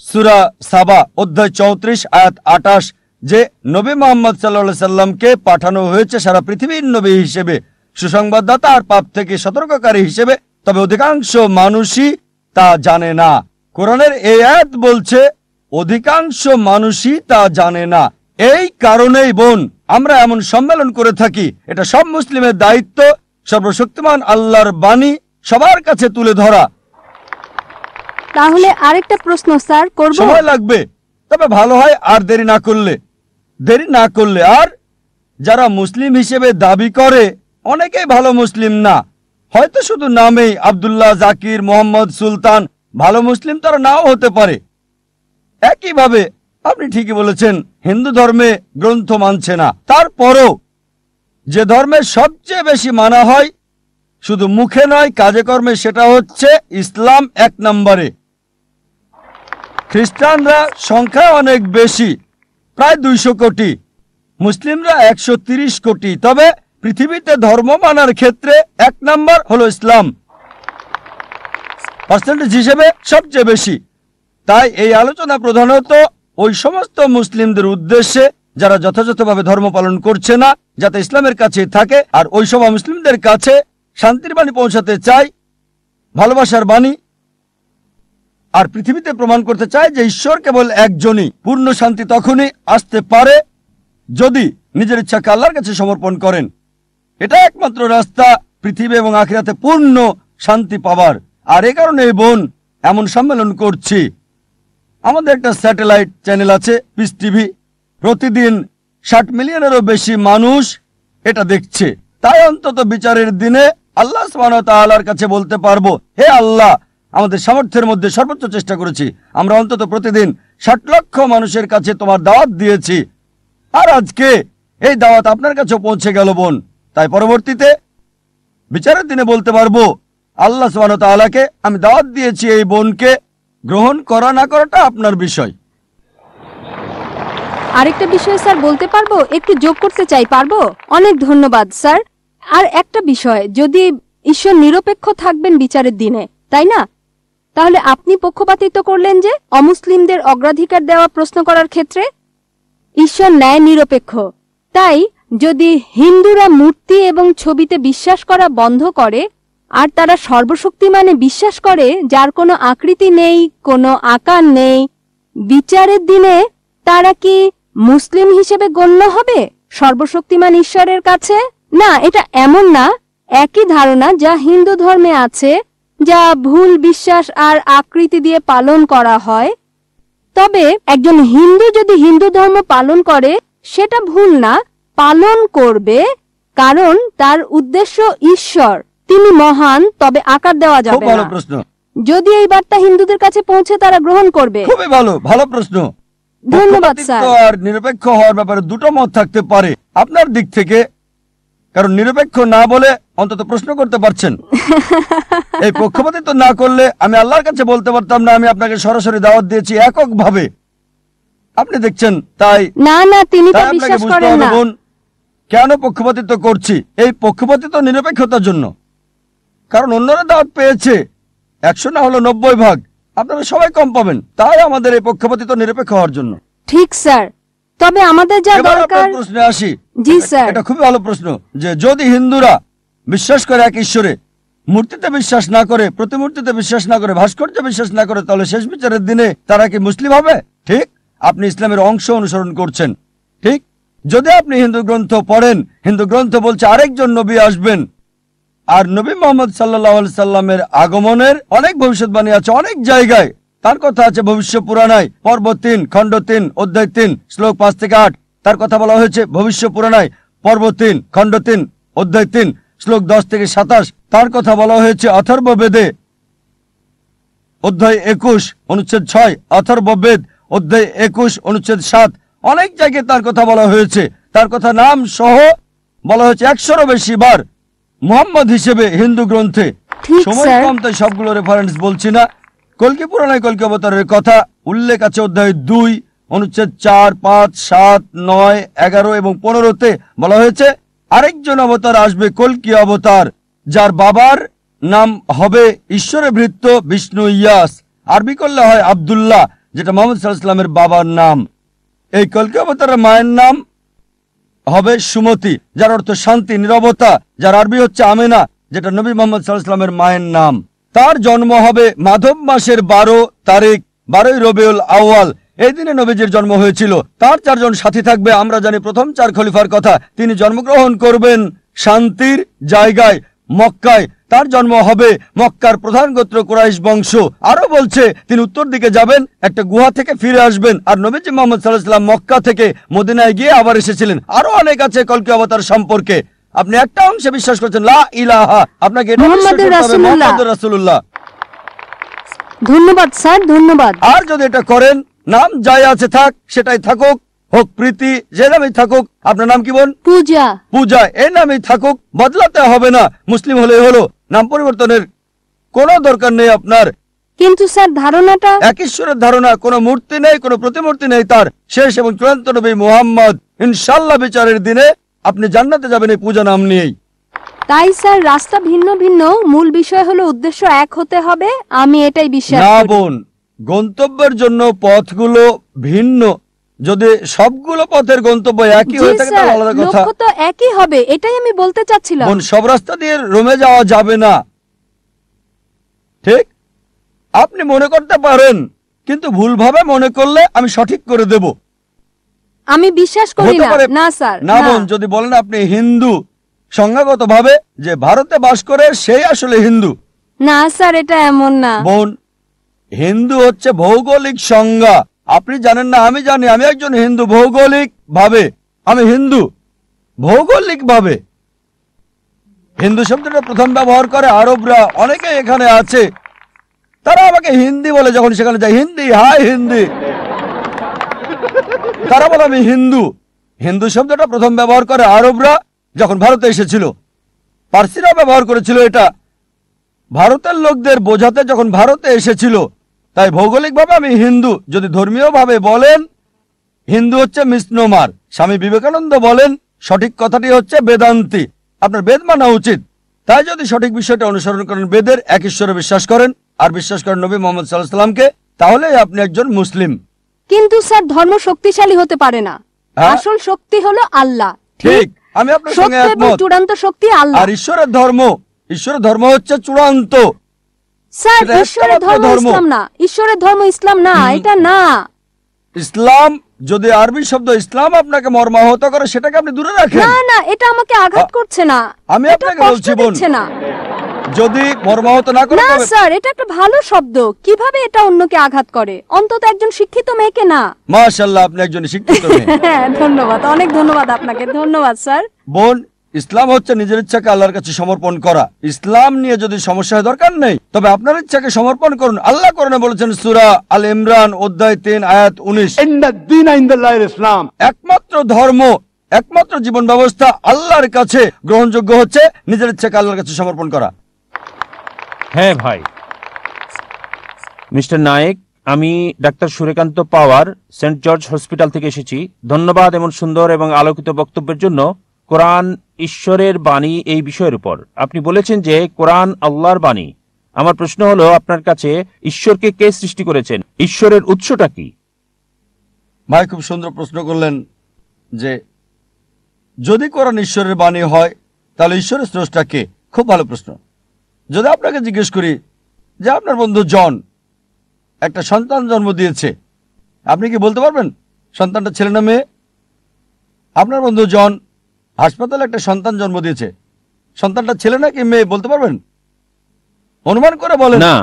সূরা সাবা অধ্যায় 34 আয়াত 28, যে নবী মুহাম্মদ সাল্লাল্লাহু আলাইহি সাল্লামকে পাঠানো হয়েছে সারা পৃথিবীর নবী হিসেবে, সুসংবাদদাতা আর পাপ থেকে সতর্ককারী হিসেবে। তবে অধিকাংশ মানুষই তা জানে না। কোরআনের এই আয়াত বলছে অধিকাংশ মানুষই তা জানে না। এই কারণেই বোন আমরা এমন সম্মেলন করে থাকি। এটা সব মুসলিমের দায়িত্ব, সর্বশক্তিমান আল্লাহর বাণী সবার কাছে তুলে ধরা। তাহলে আরেকটা প্রশ্ন স্যার করব? সময় লাগবে, তবে ভালো হয় আর দেরি না করলে। আর যারা মুসলিম হিসেবে দাবি করে অনেকেই ভালো মুসলিম না, হয়তো শুধু নামেই আব্দুল্লাহ, জাকির, মোহাম্মদ, সুলতান। ভালো মুসলিম তারা নাও হতে পারে। একইভাবে আপনি ঠিকই বলেছেন, হিন্দু ধর্মে গ্রন্থ মানছে না। তারপরও যে ধর্মের সবচেয়ে বেশি মানা হয় শুধু মুখে নয় কাজে কর্মে, সেটা হচ্ছে ইসলাম 1 নম্বরে। খ্রিস্টানরা সংখ্যা অনেক বেশি, প্রায় 200 কোটি, মুসলিমরা 130 কোটি। তবে পৃথিবীতে ধর্ম মানার ক্ষেত্রে 1 নম্বর হলো ইসলাম, পার্সেন্টেজ হিসেবে সবচেয়ে বেশি। তাই এই আলোচনা প্রধানত ওই সমস্ত মুসলিমদের উদ্দেশ্যে যারা যথাযথভাবে ধর্ম পালন করছে না, যাতে ইসলামের কাছে থাকে, আর ওই সব মুসলিমদের কাছে শান্তির বাণী পৌঁছাতে চায়, ভালোবাসার বাণী, আর পৃথিবীতে প্রমাণ করতে চায় যে ঈশ্বর কেবল একজনই। পূর্ণ শান্তি তখনই আসতে পারে যদি নিজের ইচ্ছাকে আল্লাহর কাছে সমর্পণ করেন। এটা একমাত্র রাস্তা পৃথিবী এবং আখিরাতে পূর্ণ শান্তি পাবার। আর এ কারণে এই বোন এমন সম্মেলন করছি। আমাদের একটা স্যাটেলাইট চ্যানেল আছে পিস টিভি, প্রতিদিন 60 মিলিয়নেরও বেশি মানুষ এটা দেখছে। তাই অন্তত বিচারের দিনে আল্লাহ সুবহানাহু ওয়া তাআলার কাছে বলতে পারবো, হে আল্লাহ, আমাদের সামর্থ্যের মধ্যে সর্বোচ্চ চেষ্টা করেছি, আমরা অন্তত প্রতিদিন 60 লক্ষ মানুষের কাছে তোমার দাওয়াত দিয়েছি, আর আজকে এই দাওয়াত আপনার কাছে পৌঁছে গেল বোন। তাই পরবর্তীতে বিচারের দিনে বলতে পারবো, আল্লাহ সুবহানাহু ওয়া তাআলাকে আমি দাওয়াত দিয়েছি, এই বোনকে গ্রহণ করা না করাটা আপনার বিষয়। আরেকটা বিষয় স্যার বলতে পারবো, একটু যোগ করতে চাই, পারবো? অনেক ধন্যবাদ স্যার। আর একটা বিষয়, যদি ঈশ্বর নিরপেক্ষ থাকবেন বিচারের দিনে, তাই না? তাহলে আপনি পক্ষপাতিত্ব করলেন যে অমুসলিমদের অগ্রাধিকার দেওয়া প্রশ্ন করার ক্ষেত্রে। ঈশ্বর ন্যায় নিরপেক্ষ। তাই যদি হিন্দুরা মূর্তি এবং ছবিতে বিশ্বাস করা বন্ধ করে আর তারা সর্বশক্তিমানে বিশ্বাস করে যার কোনো আকৃতি নেই, কোনো আকার নেই, বিচারের দিনে তারা কি মুসলিম হিসেবে গণ্য হবে সর্বশক্তিমান ঈশ্বরের কাছে? না, এটা এমন না। একই ধারণা যা হিন্দু ধর্মে আছে, যা ভুল বিশ্বাস আর আকৃতি দিয়ে পালন করা হয়। তবে একজন হিন্দু যদি হিন্দু ধর্ম পালন করে, সেটা ভুল না, পালন করবে, কারণ তার উদ্দেশ্য ঈশ্বর, তিনি মহান, তবে আকার দেওয়া খুব যাবে ভালো না। প্রশ্ন। যদি এই বার্তা হিন্দুদের কাছে পৌঁছে তারা গ্রহণ করবে। খুবই ভালো প্রশ্ন। ধন্যবাদ স্যার। পক্ষপাতিত্ব আর নিরপেক্ষ হওয়ার ব্যাপারে দুটো মত থাকতে পারে আপনার দিক থেকে, কারণ নিরপেক্ষ না বলে অন্তত প্রশ্ন করতে পারছেন। এই পক্ষপাতিত্ব না করলে আমি আল্লাহর কাছে বলতে পারতাম না আমি আপনাকে সরাসরি দাওয়াত দিয়েছি এককভাবে। আপনি দেখছেন, তাই না না, তিনি তা তাই আপনাকে বিশ্বাস বুঝতে করেন হবে না। বোন, কেন পক্ষপাতিত্ব করছি। এই পক্ষপাতিত্ব নিরপেক্ষতার জন্য, কারণ অন্যরা দাওয়াত পেয়েছে 100 না হলো 90 ভাগ, আপনারা সবাই কম পাবেন। তাই আমাদের এই পক্ষপাতিত্ব নিরপেক্ষ হওয়ার জন্য। ঠিক স্যার, তবে আমাদের যা এবার দরকার। আপনার প্রশ্নে আসি। জি স্যার। এটা খুবই ভালো প্রশ্ন, যে যদি হিন্দুরা বিশ্বাস করে এক ঈশ্বরে, মূর্তিতে বিশ্বাস না করে, প্রতিমূর্তিতে বিশ্বাস না করে, ভাস্কর্যে বিশ্বাস না করে, তাহলে শেষ বিচারের দিনে তারা কি মুসলিম হবে? ঠিক, আপনি ইসলামের অংশ অনুসরণ করছেন। ঠিক, যদি আপনি হিন্দু গ্রন্থ পড়েন, হিন্দু গ্রন্থ বলছে আরেকজন নবী আসবেন, আর নবী মুহাম্মদ সাল্লাল্লাহু আলাইহি সাল্লামের আগমনের অনেক ভবিষ্যৎবাণী আছে অনেক জায়গায়। তার কথা আছে ভবিষ্য পুরাণায় পর্ব 3 খণ্ড 3 অধ্যায় 3 শ্লোক 5 থেকে 8। তার কথা বলা হয়েছে ভবিষ্য পুরাণায় পর্ব 3 খণ্ড 3 অধ্যায় 3 শ্লোক 10 থেকে 27। তার কথা বলা হয়েছে অথর্ববেদে অধ্যায় 21 অনুচ্ছেদ 6, অথর্ববেদ অধ্যায় 21 অনুচ্ছেদ 7। অনেক জায়গায় তার কথা বলা হয়েছে। তার কথা নাম সহ বলা হয়েছে 100-এরও বেশি বার মুহাম্মদ হিসেবে হিন্দু গ্রন্থে। ঠিক সময় স্যার। কম, তাই সবগুলো রেফারেন্স বলছি না। কল্কি পুরাণায় কল্কি অবতারের কথা উল্লেখ আছে অধ্যায় 2 অনুচ্ছেদ 4, 5, 7, 9, 11 এবং 15-তে বলা হয়েছে আরেকজন অবতার আসবে, কল্কি অবতার, যার বাবার নাম হবে ঈশ্বরে ভৃত্য বিষ্ণু ইয়াস। আরবি করলে হয় আব্দুল্লাহ, যেটা মুহাম্মদ সাল্লাল্লাহু আলাইহি ওয়াসাল্লামের বাবার নাম। এই কল্কি অবতারের মায়ের নাম হবে সুমতি, যার অর্থ শান্তি, নীরবতা, যার আরবি হচ্ছে আমেনা, যেটা নবী মুহাম্মদ সাল্লাল্লাহু আলাইহি ওয়াসাল্লামের মায়ের নাম। তার জন্ম হবে মাধব মাসের 12 তারিখ, 12ই রবিউল আউয়াল। এই দিনে নবীজির জন্ম হয়েছিল। তার 4 জন সাথী থাকবে। আমরা জানি প্রথম 4 খলিফার কথা। তিনি জন্মগ্রহণ করবেন শান্তির জায়গায় মক্কায়। তার জন্ম হবে মক্কার প্রধান গোত্র কুরাইশ বংশ। আরো বলছে তিনি উত্তর দিকে যাবেন, একটা গুহা থেকে ফিরে আসবেন। আর নবীজি মুহাম্মদ সাল্লাল্লাহু আলাইহি ওয়াসাল্লাম মক্কা থেকে মদিনায় গিয়ে আবার এসেছিলেন। আরো অনেক আছে কল্কি অবতার সম্পর্কে। আপনি একটা অংশে বিশ্বাস করছেন লা ইলাহা, আপনাকে এটা বিশ্বাস মুহাম্মাদুর করতে হবে রাসূলুল্লাহ। মুহাম্মাদুর রাসূলুল্লাহ। ধন্যবাদ স্যার, ধন্যবাদ। আর যদি এটা করেন, নাম যাই আছে থাক, সেটাই থাকুক, হোক প্রীতি, যে নামেই থাকুক। আপনার নাম কি বোন? পূজা। পূজা, এই নামেই থাকুক, বদলাতে হবে না। মুসলিম হলেই হলো, নাম পরিবর্তনের কোনো দরকার নেই আপনার। কিন্তু স্যার ধারণাটা। এক ঈশ্বরের ধারণা, কোনো মূর্তি নেই, কোনো প্রতিমূর্তি নেই। তার শেষ এবং চূড়ান্ত নবী মুহাম্মদ। ইনশাআল্লাহ বিচারের দিনে আপনি জান্নাতে যাবেন এই পূজা নাম নিয়েই। তাই স্যার রাস্তা ভিন্ন ভিন্ন, মূল বিষয় হলো উদ্দেশ্য এক হতে হবে। আমি এটাই বিশ্বাস না করি। বোন, গন্তব্যের জন্য পথগুলো ভিন্ন। যদি সবগুলো পথের গন্তব্য একই জি হয়ে থাকে স্যার, তাহলে আলাদা কথা। লক্ষ্য তো একই হবে, এটাই আমি বলতে চাচ্ছিলাম। বোন, সব রাস্তা দিয়ে রোমে যাওয়া যাবে না। ঠিক, আপনি মনে করতে পারেন, কিন্তু ভুলভাবে মনে করলে আমি সঠিক করে দেব। আমি বিশ্বাস করি হতে না। পারে না স্যার, না বোন, যদি বলেন আপনি হিন্দু, সংজ্ঞাগতভাবে যে ভারতে বাস করে সেই আসলে হিন্দু। না স্যার, এটা এমন না। বোন, হিন্দু হচ্ছে ভৌগোলিক সংজ্ঞা। আপনি জানেন না, আমি জানি। আমি একজন হিন্দু ভৌগোলিক ভাবে, আমি হিন্দু ভৌগোলিক ভাবে। হিন্দু শব্দটা প্রথম ব্যবহার করে আরবরা, অনেকে এখানে আছে, তারা আমাকে হিন্দি বলে। যখন সেখানে যাই, হিন্দি, হাই হিন্দি, তারা বলে আমি হিন্দু। হিন্দু শব্দটা প্রথম ব্যবহার করে আরবরা যখন ভারতে এসেছিল। পার্সিরা ব্যবহার করেছিল এটা ভারতের লোকদের বোঝাতে যখন ভারতে এসেছিল। তাই ভৌগোলিকভাবে আমি হিন্দু। যদি ধর্মীয়ভাবে বলেন, হিন্দু হচ্ছে মিসনোমার। স্বামী বিবেকানন্দ বলেন সঠিক কথাটি হচ্ছে বেদান্তি। আপনার বেদ মানা উচিত। তাই যদি সঠিক বিষয়টা অনুসরণ করেন, বেদের এক ঈশ্বরে বিশ্বাস করেন আর বিশ্বাস করেন নবী মোহাম্মদ সাল্লাল্লাহু আলাইহি সাল্লামকে, তাহলে আপনি একজন মুসলিম। কিন্তু স্যার, ধর্ম শক্তিশালী হতে পারে না। হ্যাঁ? আসল শক্তি হলো আল্লাহ। ঠিক, আমি আপনার সঙ্গে সত্য এবং একমত। চূড়ান্ত শক্তি আল্লাহ। আর ঈশ্বরের ধর্ম হচ্ছে চূড়ান্ত। স্যার, এটা ঈশ্বরের একটা মাত্র ধর্ম ধর্ম। ইসলাম না। ঈশ্বরের ধর্ম ইসলাম না, এটা না। ইসলাম, যদি আরবি শব্দ ইসলাম আপনাকে মর্মাহত করে, সেটাকে আপনি দূরে রাখেন। না না, এটা আমাকে আঘাত করছে না। আমি এটা আপনাকে কষ্ট বলছি বোন, দিচ্ছে না। যদি মর্মাহত না করে না তবে স্যার, এটা একটা ভালো শব্দ। কিভাবে এটা অন্যকে আঘাত করে? অন্তত একজন শিক্ষিত মেয়েকে না। মাশাআল্লাহ, আপনি একজন শিক্ষিত মেয়ে। হ্যাঁ, ধন্যবাদ, অনেক ধন্যবাদ আপনাকে। ধন্যবাদ স্যার। বোন, ইসলাম হচ্ছে নিজের ইচ্ছাকে আল্লাহর কাছে সমর্পণ করা। ইসলাম নিয়ে যদি সমস্যা হয়, দরকার নেই, তবে আপনার ইচ্ছাকে সমর্পণ করুন। আল্লাহ কোরআনে বলেছেন, সূরা আল ইমরান অধ্যায় 3 আয়াত 19, একমাত্র ধর্ম, একমাত্র জীবন ব্যবস্থা আল্লাহর কাছে গ্রহণযোগ্য হচ্ছে নিজের ইচ্ছাকে আল্লাহর কাছে সমর্পণ করা। হ্যাঁ ভাই। মিস্টার নায়েক, আমি ডাক্তার সূর্যকান্ত পাওয়ার, সেন্ট জর্জ হসপিটাল থেকে এসেছি। ধন্যবাদ এমন সুন্দর এবং আলোকিত বক্তব্যের জন্য। কোরআন ঈশ্বরের বাণী এই বিষয়ের উপর আপনি বলেছেন যে কোরআন আল্লাহর বাণী। আমার প্রশ্ন হলো, আপনার কাছে ঈশ্বরকে কে সৃষ্টি করেছেন? ঈশ্বরের উৎসটা কি? ভাই, খুব সুন্দর প্রশ্ন করলেন যে যদি কোরআন ঈশ্বরের বাণী হয়, তাহলে ঈশ্বরের স্রষ্টা কে? খুব ভালো প্রশ্ন। যদি আপনাকে জিজ্ঞেস করি যে আপনার বন্ধু জন একটা সন্তান জন্ম দিয়েছে, আপনি কি বলতে পারবেন সন্তানটা ছেলে না মেয়ে? আপনার বন্ধু জন হাসপাতালে একটা সন্তান জন্ম দিয়েছে, সন্তানটা ছেলে নাকি মেয়ে বলতে পারবেন? অনুমান করে বলেন না,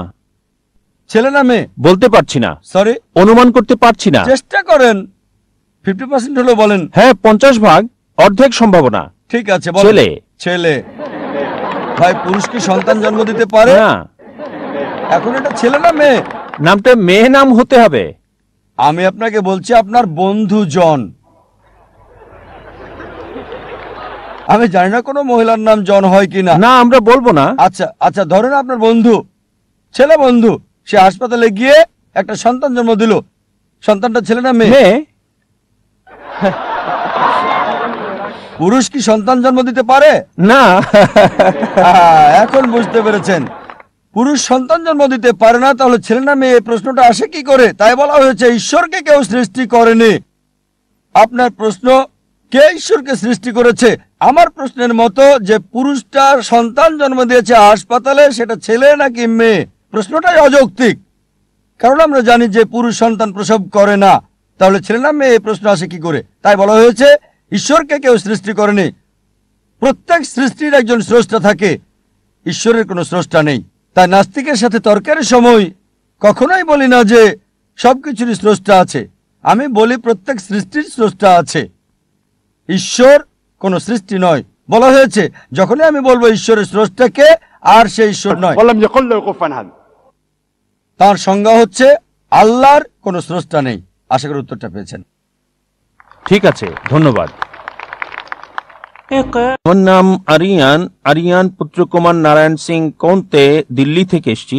ছেলে না মেয়ে। বলতে পারছি না। সরি, অনুমান করতে পারছি না। চেষ্টা করেন, 50% হলেও বলেন। হ্যাঁ, 50 ভাগ, অর্ধেক সম্ভাবনা। ঠিক আছে, বলেন। ছেলে। ছেলে। ভাই, পুরুষ কি সন্তান জন্ম দিতে পারে? না। এখন এটা ছেলে না মেয়ে? নামটা মেয়ে নাম হতে হবে। আমি আপনাকে বলছি আপনার বন্ধু জন। আমি জানি না কোনো মহিলার নাম জন হয় কিনা। না, আমরা বলবো না। আচ্ছা আচ্ছা, ধরেন আপনার বন্ধু, ছেলে বন্ধু, সে হাসপাতালে গিয়ে একটা সন্তান জন্ম দিল। সন্তানটা ছেলে না মেয়ে? মেয়ে। পুরুষ কি সন্তান জন্ম দিতে পারে? না। এখন বুঝতে পেরেছেন, পুরুষ সন্তান জন্ম দিতে পারে না, তাহলে ছেলে না মেয়ে প্রশ্নটা আসে কি করে? তাই বলা হয়েছে ঈশ্বরকে কেউ সৃষ্টি করেনি। আপনার প্রশ্ন, কে ঈশ্বরকে সৃষ্টি করেছে? আমার প্রশ্নের মতো যে পুরুষটা সন্তান জন্ম দিয়েছে হাসপাতালে, সেটা ছেলে নাকি মেয়ে, প্রশ্নটাই অযৌক্তিক। কারণ আমরা জানি যে পুরুষ সন্তান প্রসব করে না, তাহলে ছেলে না মেয়ে প্রশ্ন আসে কি করে? তাই বলা হয়েছে ঈশ্বরকে কেউ সৃষ্টি করেনি। প্রত্যেক সৃষ্টির একজন স্রষ্টা থাকে, ঈশ্বরের কোনো স্রষ্টা নেই। তাই নাস্তিকের সাথে তর্কের সময় কখনোই বলি না যে সবকিছুরই স্রষ্টা আছে। আমি বলি প্রত্যেক সৃষ্টির স্রষ্টা আছে, ঈশ্বর কোনো সৃষ্টি নয়। বলা হয়েছে যখনই আমি বলবো ঈশ্বরের স্রষ্টাকে, আর সেই ঈশ্বর নয়। তার সংজ্ঞা হচ্ছে আল্লাহর কোনো স্রষ্টা নেই। আশা করি উত্তরটা পেয়েছেন। ঠিক আছে, ধন্যবাদ। আমার নাম আরিয়ান পুত্র কুমার নারায়ণ সিং কৌন্তে, দিল্লি থেকে এসেছি।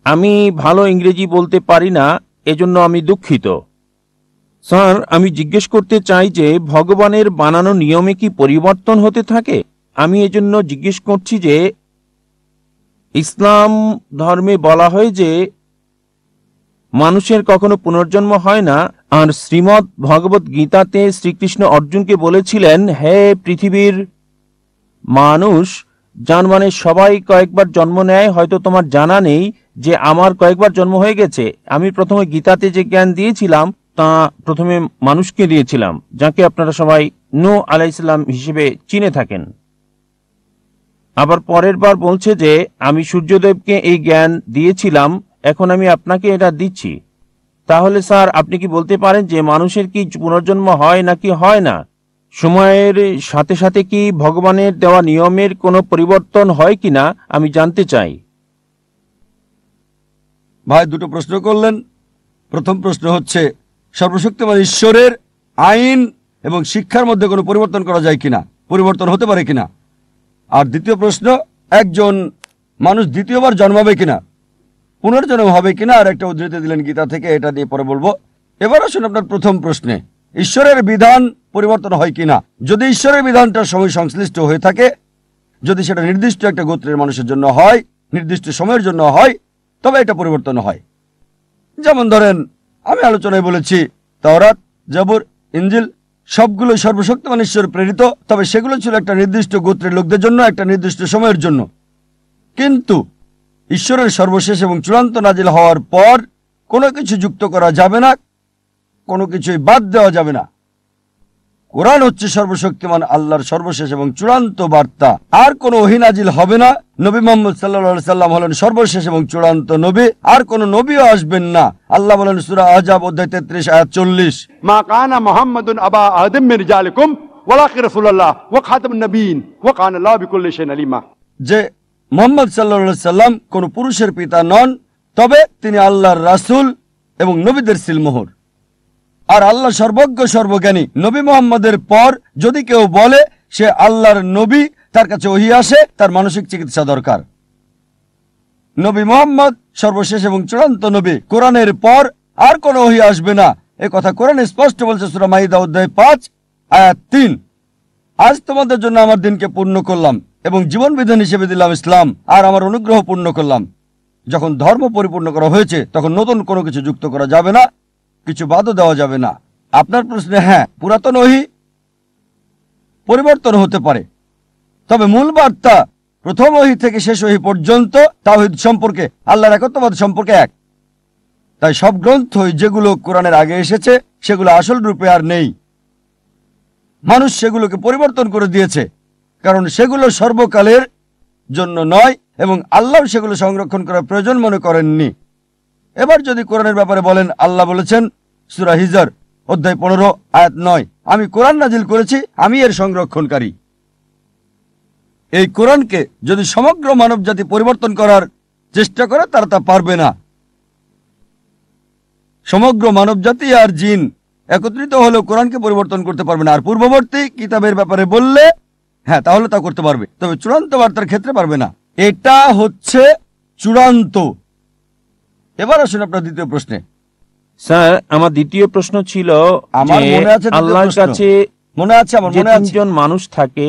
আমি ভালো ইংরেজি বলতে পারি না, এজন্য আমি দুঃখিত। স্যার, আমি জিজ্ঞেস করতে চাই যে ভগবানের বানানো নিয়মে কি পরিবর্তন হতে থাকে? আমি এজন্য জিজ্ঞেস করছি যে ইসলাম ধর্মে বলা হয় যে মানুষের কখনো পুনর্জন্ম হয় না, আর শ্রীমদ্ ভগবত গীতাতে শ্রীকৃষ্ণ অর্জুনকে বলেছিলেন, হে পৃথিবীর মানুষ, যার মানে সবাই কয়েকবার জন্ম নেয়। হয়তো তোমার জানা নেই যে আমার কয়েকবার জন্ম হয়ে গেছে। আমি প্রথমে গীতাতে যে জ্ঞান দিয়েছিলাম তা প্রথমে মানুষকে দিয়েছিলাম, যাকে আপনারা সবাই নূহ আলাইহিস সালাম হিসেবে চিনে থাকেন। আবার পরের বার বলছে যে আমি সূর্যদেবকে এই জ্ঞান দিয়েছিলাম, এখন আমি আপনাকে এটা দিচ্ছি। তাহলে স্যার আপনি কি বলতে পারেন যে মানুষের কি পুনর্জন্ম হয় নাকি হয় না? সময়ের সাথে সাথে কি ভগবানের দেওয়া নিয়মের কোনো পরিবর্তন হয় কিনা আমি জানতে চাই। ভাই দুটো প্রশ্ন করলেন। প্রথম প্রশ্ন হচ্ছে সর্বশক্তিমান ঈশ্বরের আইন এবং শিক্ষার মধ্যে কোনো পরিবর্তন করা যায় কিনা, পরিবর্তন হতে পারে কিনা। আর দ্বিতীয় প্রশ্ন, একজন মানুষ দ্বিতীয়বার জন্মাবে কিনা, পুনর্জন্ম হবে কিনা। আর একটা উদ্ধৃতি দিলেন গীতা থেকে, এটা নিয়ে পরে বলবো। এবার আসুন আপনার প্রথম প্রশ্নে, ঈশ্বরের বিধান পরিবর্তন হয় কিনা। যদি ঈশ্বরের বিধানটা সময় সংশ্লিষ্ট হয়ে থাকে, যদি সেটা নির্দিষ্ট একটা গোত্রের মানুষের জন্য হয়, নির্দিষ্ট সময়ের জন্য হয়, তবে এটা পরিবর্তন হয়। যেমন ধরেন আমি আলোচনায় বলেছি তাওরাত, জাবুর, ইনজিল সবগুলো সর্বশক্তিমান ঈশ্বর প্রেরিত, তবে সেগুলো ছিল একটা নির্দিষ্ট গোত্রের লোকদের জন্য, একটা নির্দিষ্ট সময়ের জন্য। কিন্তু ঈশ্বরের সর্বশেষ এবং চূড়ান্ত নাজিল হওয়ার পর কোনো কিছু যুক্ত করা যাবে না, কোনো কিছুই বাদ দেওয়া যাবে না। কোরআন হচ্ছে সর্বশক্তিমান আল্লাহর সর্বশেষ এবং চূড়ান্ত বার্তা। আর কোনো ওহী নাজিল হবে না। নবী মুহাম্মদ সাল্লাল্লাহু আলাইহি সাল্লাম হলেন সর্বশেষ এবং চূড়ান্ত নবী, আর কোনো নবীও আসবেন না। আল্লাহ বলেন সূরা আহজাব অধ্যায় 33 আয়াত 40, মা কানা মুহাম্মাদুন আবা আদম মিন রিজালিকুম ওয়ালাকিন রাসূলুল্লাহ ওয়া খাতামুন নবিয়্যিন ওয়া কানা আল্লাহু বিকুল্লি শাইইন আলিমা। যে মুহাম্মদ সাল্লাল্লাহু আলাইহি সাল্লাম কোনো পুরুষের পিতা নন, তবে তিনি আল্লাহর রাসূল এবং নবীদের সিলমোহর। আর আল্লাহ সর্বজ্ঞ সর্বজ্ঞানী। নবী মুহাম্মদের পর যদি কেউ বলে সে আল্লাহর নবী, তার কাছে ওহী আসে, তার মানসিক চিকিৎসা দরকার। নবী মুহাম্মদ সর্বশেষ এবং চূড়ান্ত নবী। কোরআনের পর আর কোনো ওহী আসবে না, এ কথা কোরআনে স্পষ্ট বলছে সূরা মাইদা অধ্যায় 5 আয়াত 3। আজ তোমাদের জন্য আমার দিনকে পূর্ণ করলাম এবং জীবন বিধান হিসেবে দিলাম ইসলাম, আর আমার অনুগ্রহ পূর্ণ করলাম। যখন ধর্ম পরিপূর্ণ করা হয়েছে তখন নতুন কোনো কিছু যুক্ত করা যাবে না, কিছু বাদও দেওয়া যাবে না। আপনার প্রশ্নে হ্যাঁ, পুরাতন ওহী পরিবর্তন হতে পারে, তবে মূল বার্তা প্রথম ওহী থেকে শেষ ওহী পর্যন্ত তাওহীদ সম্পর্কে, আল্লাহর একত্ববাদ সম্পর্কে এক। তাই সব গ্রন্থই যেগুলো কোরআনের আগে এসেছে সেগুলো আসল রূপে আর নেই। মানুষ সেগুলোকে পরিবর্তন করে দিয়েছে, কারণ সেগুলো সর্বকালের জন্য নয় এবং আল্লাহ সেগুলো সংরক্ষণ করার প্রয়োজন মনে করেননি। এবার যদি কোরআনের ব্যাপারে বলেন, আল্লাহ বলেছেন সূরা হিজর অধ্যায় 15 আয়াত 9, আমি কোরআন নাজিল করেছি, আমি এর সংরক্ষণকারী। এই কোরআনকে যদি সমগ্র মানবজাতি পরিবর্তন করার চেষ্টা করে তারা তা পারবে না। সমগ্র মানবজাতি আর জিন একত্রিত হলেও কোরআনকে পরিবর্তন করতে পারবে না। আর পূর্ববর্তী কিতাবের ব্যাপারে বললে হ্যাঁ, তাহলে তা করতে পারবে, তবে চূড়ান্ত বার্তার ক্ষেত্রে পারবে না। এটা হচ্ছে চূড়ান্ত। এবার আসুন আপনার দ্বিতীয় প্রশ্নে। স্যার আমার দ্বিতীয় প্রশ্ন ছিল, আমার মনে আছে আল্লাহর কাছে মনে আছে, আমার যে মনে আছে তিনজন মানুষ থাকে,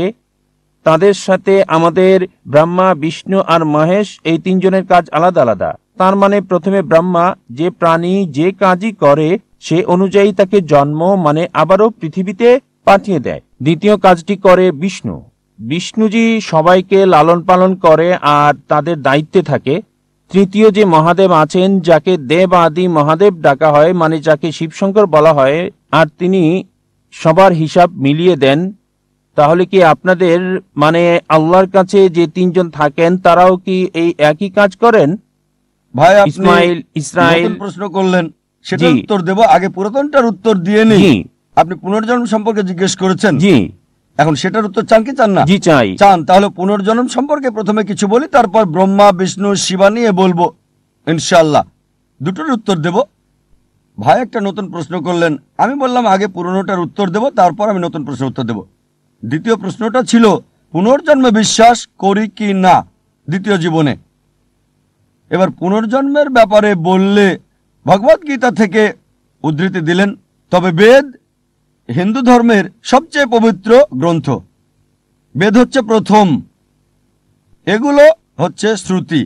তাদের সাথে আমাদের ব্রহ্মা, বিষ্ণু আর মহেশ, এই তিনজনের কাজ আলাদা আলাদা। তার মানে প্রথমে ব্রহ্মা যে প্রাণী যে কাজই করে সে অনুযায়ী তাকে জন্ম মানে আবারও পৃথিবীতে পাঠিয়ে দেয়। দ্বিতীয় কাজটি করে বিষ্ণু। বিষ্ণুজি সবাইকে লালন পালন করে আর তাদের দায়িত্বে থাকে। তৃতীয় যে মহাদেব আছেন, যাকে দেব আদি মহাদেব ডাকা হয়, মানে যাকে শিবশঙ্কর বলা হয়, আর তিনি সবার হিসাব মিলিয়ে দেন। তাহলে কি আপনাদের মানে আল্লাহর কাছে যে তিনজন থাকেন তারাও কি এই একই কাজ করেন? ভাই ইসমাইল, ইসরাইল প্রশ্ন করলেন, সেটা উত্তর দেব। আগে পুরাতনটার উত্তর দিয়ে নেই। আপনি পুনর্জন্ম সম্পর্কে জিজ্ঞেস করেছেন, জি। এখন সেটার উত্তর চান কি চান না? জি চাই। চান, তাহলে পুনর্জন্ম সম্পর্কে প্রথমে কিছু বলি, তারপর ব্রহ্মা, বিষ্ণু, শিবা নিয়ে বলবো ইনশাআল্লাহ। দুটোর উত্তর দেব। ভাই একটা নতুন প্রশ্ন করলেন, আমি বললাম আগে পুরনোটার উত্তর দেব, তারপর আমি নতুন প্রশ্নের উত্তর দেব। দ্বিতীয় প্রশ্নটা ছিল পুনর্জন্মে বিশ্বাস করি কি না দ্বিতীয় জীবনে। এবার পুনর্জন্মের ব্যাপারে বললে ভগবদ গীতা থেকে উদ্ধৃতি দিলেন, তবে বেদ হিন্দু ধর্মের সবচেয়ে পবিত্র গ্রন্থ। বেদ হচ্ছে প্রথম, এগুলো হচ্ছে শ্রুতি,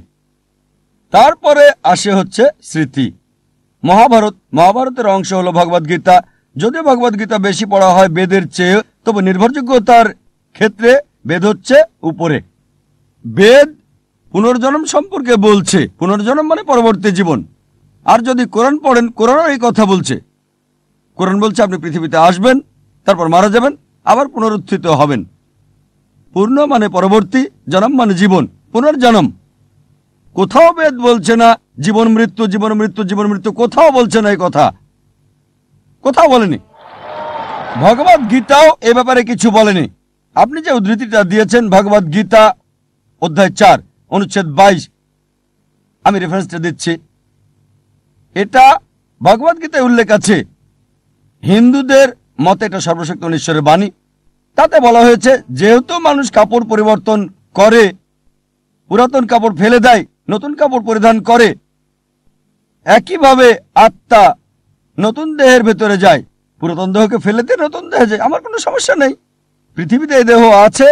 তারপরে আসে হচ্ছে স্মৃতি। মহাভারতের অংশ হলো ভগবদ গীতা। যদিও ভগবদ গীতা বেশি পড়া হয় বেদের চেয়ে, তবে নির্ভরযোগ্যতার ক্ষেত্রে বেদ হচ্ছে উপরে। বেদ পুনর্জন্ম সম্পর্কে বলছে, পুনর্জন্ম মানে পরবর্তী জীবন। আর যদি কোরআন পড়েন, কোরআনও এই কথা বলছে। কোরআন বলছে আপনি পৃথিবীতে আসবেন, তারপর মারা যাবেন, আবার পুনরুত্থিত হবেন। পূর্ণ মানে পরবর্তী, জনম মানে জীবন, পুনর্জন্ম। কোথাও বেদ বলছে না জীবন মৃত্যু, জীবন মৃত্যু, জীবন মৃত্যু, কোথাও বলছে না এই কথা, কোথাও বলেনি। ভগবদ গীতাও এ ব্যাপারে কিছু বলেনি। আপনি যে উদ্ধৃতিটা দিয়েছেন ভগবদ গীতা অধ্যায় 4 অনুচ্ছেদ 22, আমি রেফারেন্সটা দিচ্ছি, এটা ভগবদ গীতায় উল্লেখ আছে। হিন্দুদের মতে এটা সর্বশক্ত ঈশ্বরের বাণী। তাতে বলা হয়েছে যেহেতু মানুষ কাপড় পরিবর্তন করে, পুরাতন কাপড় ফেলে দেয়, নতুন কাপড় পরিধান করে, একইভাবে আত্মা নতুন দেহের ভেতরে যায়। পুরাতন দেহকে ফেলে দিয়ে নতুন দেহে যায়, আমার কোনো সমস্যা নেই। পৃথিবীতে এই দেহ আছে,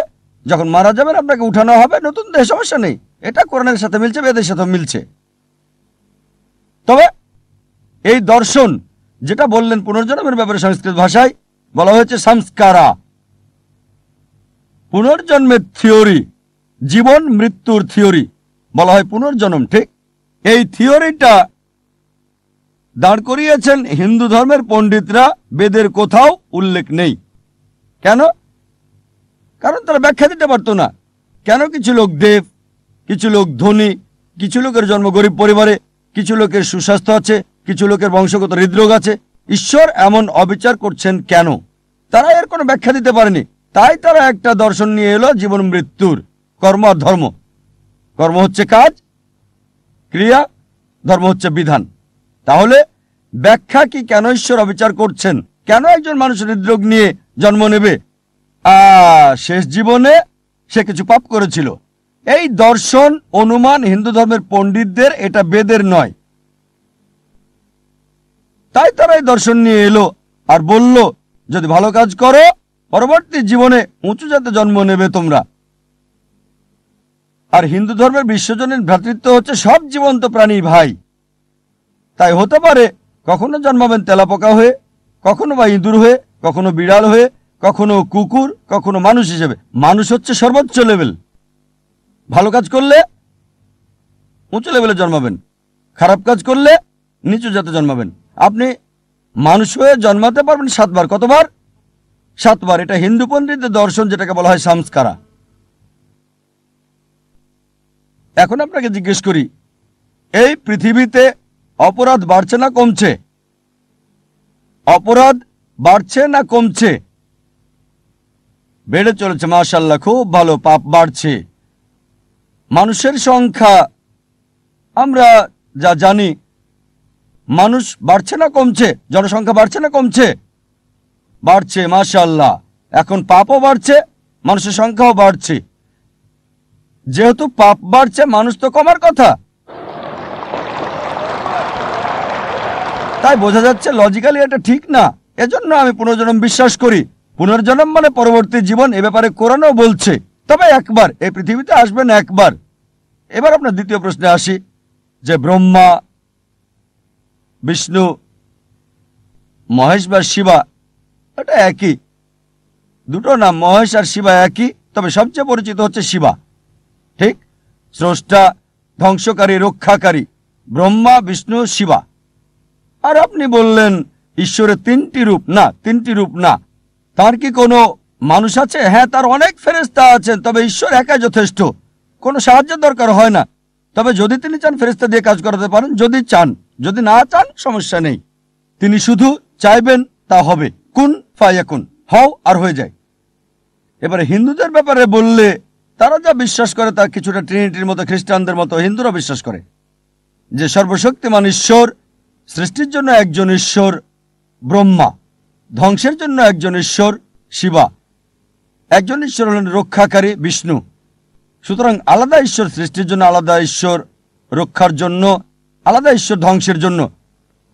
যখন মারা যাবেন আপনাকে উঠানো হবে নতুন দেহে, সমস্যা নেই। এটা কোরআনের সাথে মিলছে, বেদের সাথে মিলছে। তবে এই দর্শন যেটা বললেন পুনর্জন্মের ব্যাপারে, সংস্কৃত ভাষায় বলা হয়েছে সংস্কারা, পুনর্জন্মের থিওরি, জীবন মৃত্যুর থিওরি বলা হয় পুনর্জন্ম, ঠিক? এই থিওরিটা দাঁড় করিয়েছেন হিন্দু ধর্মের পণ্ডিতরা, বেদের কোথাও উল্লেখ নেই। কেন? কারণ তারা ব্যাখ্যা দিতে পারতো না। কেন কিছু লোক দেব, কিছু লোক ধনী, কিছু লোকের জন্ম গরিব পরিবারে, কিছু লোকের সুস্বাস্থ্য আছে, কিছু লোকের বংশগত হৃদরোগ আছে, ঈশ্বর এমন অবিচার করছেন কেন? তারা এর কোনো ব্যাখ্যা দিতে পারেনি। তাই তারা একটা দর্শন নিয়ে এলো জীবন মৃত্যুর, কর্ম আর ধর্ম। কর্ম হচ্ছে কাজ, ক্রিয়া, ধর্ম হচ্ছে বিধান। তাহলে ব্যাখ্যা কি কেন ঈশ্বর অবিচার করছেন? কেন একজন মানুষ হৃদরোগ নিয়ে জন্ম নেবে? শেষ জীবনে সে কিছু পাপ করেছিল। এই দর্শন অনুমান হিন্দু ধর্মের পণ্ডিতদের, এটা বেদের নয়। তাই তারা এই দর্শন নিয়ে এলো আর বলল যদি ভালো কাজ করো পরবর্তী জীবনে উঁচু জাতে জন্ম নেবে তোমরা। আর হিন্দু ধর্মের বিশ্বজনীন ভ্রাতৃত্ব হচ্ছে সব জীবন্ত প্রাণী ভাই। তাই হতে পারে কখনো জন্মাবেন তেলাপোকা হয়ে, কখনো বা ইঁদুর হয়ে, কখনো বিড়াল হয়ে, কখনো কুকুর, কখনো মানুষ হিসেবে। মানুষ হচ্ছে সর্বোচ্চ লেভেল। ভালো কাজ করলে উঁচু লেভেলে জন্মাবেন, খারাপ কাজ করলে নিচু জাতে জন্মাবেন। আপনি মানুষ হয়ে জন্মাতে পারবেন 7 বার। কতবার? 7 বার। এটা হিন্দু পণ্ডিতদের দর্শন, যেটাকে বলা হয় সংস্কারা। এখন আপনাকে জিজ্ঞেস করি, এই পৃথিবীতে অপরাধ বাড়ছে না কমছে? অপরাধ বাড়ছে না কমছে? বেড়ে চলেছে, মাশাআল্লাহ, খুব ভালো। পাপ বাড়ছে। মানুষের সংখ্যা আমরা যা জানি, মানুষ বাড়ছে না কমছে? জনসংখ্যা বাড়ছে না কমছে? বাড়ছে, মাশাআল্লাহ। এখন পাপও বাড়ছে, মানুষের সংখ্যাও বাড়ছে। যেহেতু পাপ বাড়ছে, মানুষ তো কমার কথা। তাই বোঝা যাচ্ছে লজিক্যালি এটা ঠিক না। এজন্য আমি পুনর্জন্ম বিশ্বাস করি। পুনর্জন্ম মানে পরবর্তী জীবন, এ ব্যাপারে কোরআনও বলছে। তবে একবার এই পৃথিবীতে আসবেন, একবার। এবার আপনার দ্বিতীয় প্রশ্নে আসি, যে ব্রহ্মা, বিষ্ণু, মহেশ বা শিবা, এটা একই। দুটো নাম, মহেশ আর শিবা একই, তবে সবচেয়ে পরিচিত হচ্ছে শিবা, ঠিক? স্রষ্টা, ধ্বংসকারী, রক্ষাকারী, ব্রহ্মা, বিষ্ণু, শিবা। আর আপনি বললেন ঈশ্বরের 3টি রূপ। না, 3টি রূপ না। তার কি কোনো মানুষ আছে? হ্যাঁ, তার অনেক ফেরেশতা আছেন, তবে ঈশ্বর একাই যথেষ্ট, কোনো সাহায্যের দরকার হয় না। তবে যদি তিনি চান ফেরেশতা দিয়ে কাজ করাতে পারেন, যদি চান। যদি না চান সমস্যা নেই। তিনি শুধু চাইবেন, তা হবে। কুন ফায়াকুন, হও আর হয়ে যায়। এবারে হিন্দুদের ব্যাপারে বললে, তারা যা বিশ্বাস করে তা কিছুটা ট্রিনিটির মতো, খ্রিস্টানদের মতো হিন্দুরা বিশ্বাস করে যে সর্বশক্তিমান ঈশ্বর, সৃষ্টির জন্য একজন ঈশ্বর ব্রহ্মা, ধ্বংসের জন্য একজন ঈশ্বর শিবা, একজন ঈশ্বর হলেন রক্ষাকারী বিষ্ণু। সুতরাং আলাদা ঈশ্বর সৃষ্টির জন্য, আলাদা ঈশ্বর রক্ষার জন্য, আলাদা ঈশ্বর ধ্বংসের জন্য।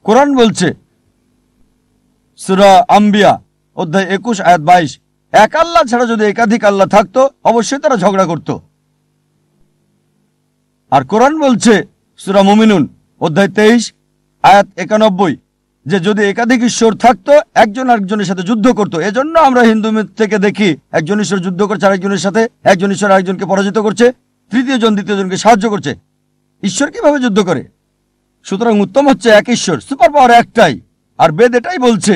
কোরআন বলছে সূরা আম্বিয়া অধ্যায় 21 আয়াত 22, এক আল্লাহ ছাড়া যদি একাধিক আল্লাহ থাকতো অবশ্যই তারা ঝগড়া করত। আর কোরআন বলছে সূরা মুমিনুন অধ্যায় 23 আয়াত 91, যে যদি একাধিক ঈশ্বর থাকতো একজন আরেকজনের সাথে যুদ্ধ করত। এজন্য আমরা হিন্দু মিথ থেকে দেখি একজন ঈশ্বর যুদ্ধ করছে আরেকজনের সাথে, একজন ঈশ্বর আরেকজনকে পরাজিত করছে, তৃতীয় জন দ্বিতীয় জনকে সাহায্য করছে। ঈশ্বর কিভাবে যুদ্ধ করে? সুতরাং উত্তম হচ্ছে এক ঈশ্বর, সুপার পাওয়ার একটাই। আর বেদ এটাই বলছে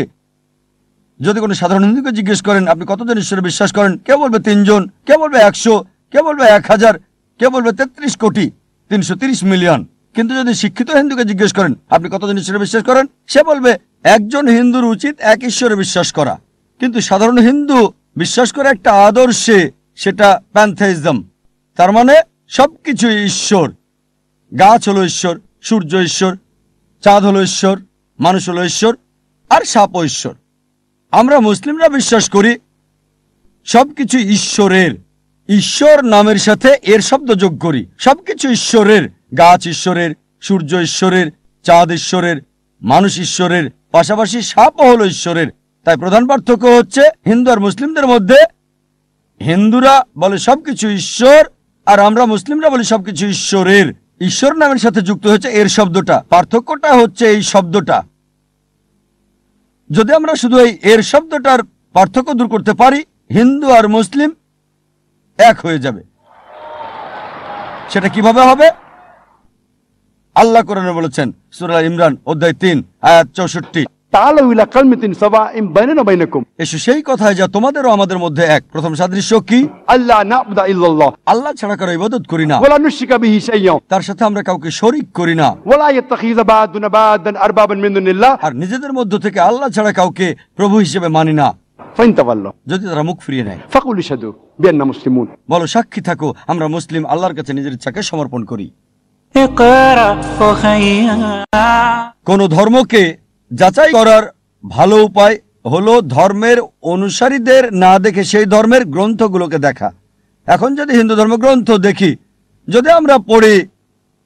যদি কোনো সাধারণ হিন্দুকে জিজ্ঞেস করেন আপনি কতজন ঈশ্বরে বিশ্বাস করেন, কে বলবে 3 জন, কে বলবে 100, কে বলবে 1000, কে বলবে 33 কোটি 330 মিলিয়ন। কিন্তু যদি শিক্ষিত হিন্দুকে জিজ্ঞেস করেন আপনি কতজন ঈশ্বরে বিশ্বাস করেন, সে বলবে একজন হিন্দুর উচিত এক ঈশ্বরে বিশ্বাস করা। কিন্তু সাধারণ হিন্দু বিশ্বাস করে একটা আদর্শে, সেটা প্যান্থেইজম, তার মানে সবকিছু ঈশ্বর। গাছ হলো ঈশ্বর, সূর্য ঈশ্বর, চাঁদ হলো ঈশ্বর, মানুষ হলো ঈশ্বর, আর সাপও ঈশ্বর। আমরা মুসলিমরা বিশ্বাস করি সবকিছু ঈশ্বরের, ঈশ্বর নামের সাথে এর শব্দ যোগ করি। সবকিছু ঈশ্বরের, গাছ ঈশ্বরের, সূর্য ঈশ্বরের, চাঁদ ঈশ্বরের, মানুষ ঈশ্বরের, পাশাপাশি সাপও হলো ঈশ্বরের। তাই প্রধান পার্থক্য হচ্ছে হিন্দু আর মুসলিমদের মধ্যে, হিন্দুরা বলে সবকিছু ঈশ্বর আর আমরা মুসলিমরা বলি সবকিছু ঈশ্বরের। ঈশ্বর নামের সাথে যুক্ত হয়েছে এর শব্দটা, পার্থক্যটা হচ্ছে এই শব্দটা। যদি আমরা শুধু এই এর শব্দটার পার্থক্য দূর করতে পারি, হিন্দু আর মুসলিম এক হয়ে যাবে। সেটা কিভাবে হবে? আল্লাহ কোরআনে বলেছেন সূরা ইমরান অধ্যায় 3 আয়াত 64, تعالوا إلى كلمة سواء بيننا وبينكم এসো সেই কথায় যা তোমাদের ও আমাদের মধ্যে এক। প্রথম সাদৃশ্য কি? ألا نعبد إلا الله আল্লাহ ছাড়া কারো ইবাদত করি না, ولا نشرك به شيئا তার সাথে আমরা কাউকে শরীক করি না, ولا يتخذ بعضنا بعضا أربابا من دون الله আর নিজেদের মধ্য থেকে আল্লাহ ছাড়া কাউকে প্রভু হিসেবে মানি না। فإن تولوا যদি তারা মুখ ফিরিয়ে নেয়, فقولوا اشهدوا بأننا مسلمون বলো সাক্ষী থাকো আমরা মুসলিম, আল্লাহর কাছে নিজের ইচ্ছাকে সমর্পণ করি। কোন ধর্মকে যাচাই করার ভালো উপায় হলো ধর্মের অনুসারীদের না দেখে সেই ধর্মের গ্রন্থগুলোকে দেখা। এখন যদি হিন্দু ধর্মগ্রন্থ দেখি, যদি আমরা পড়ি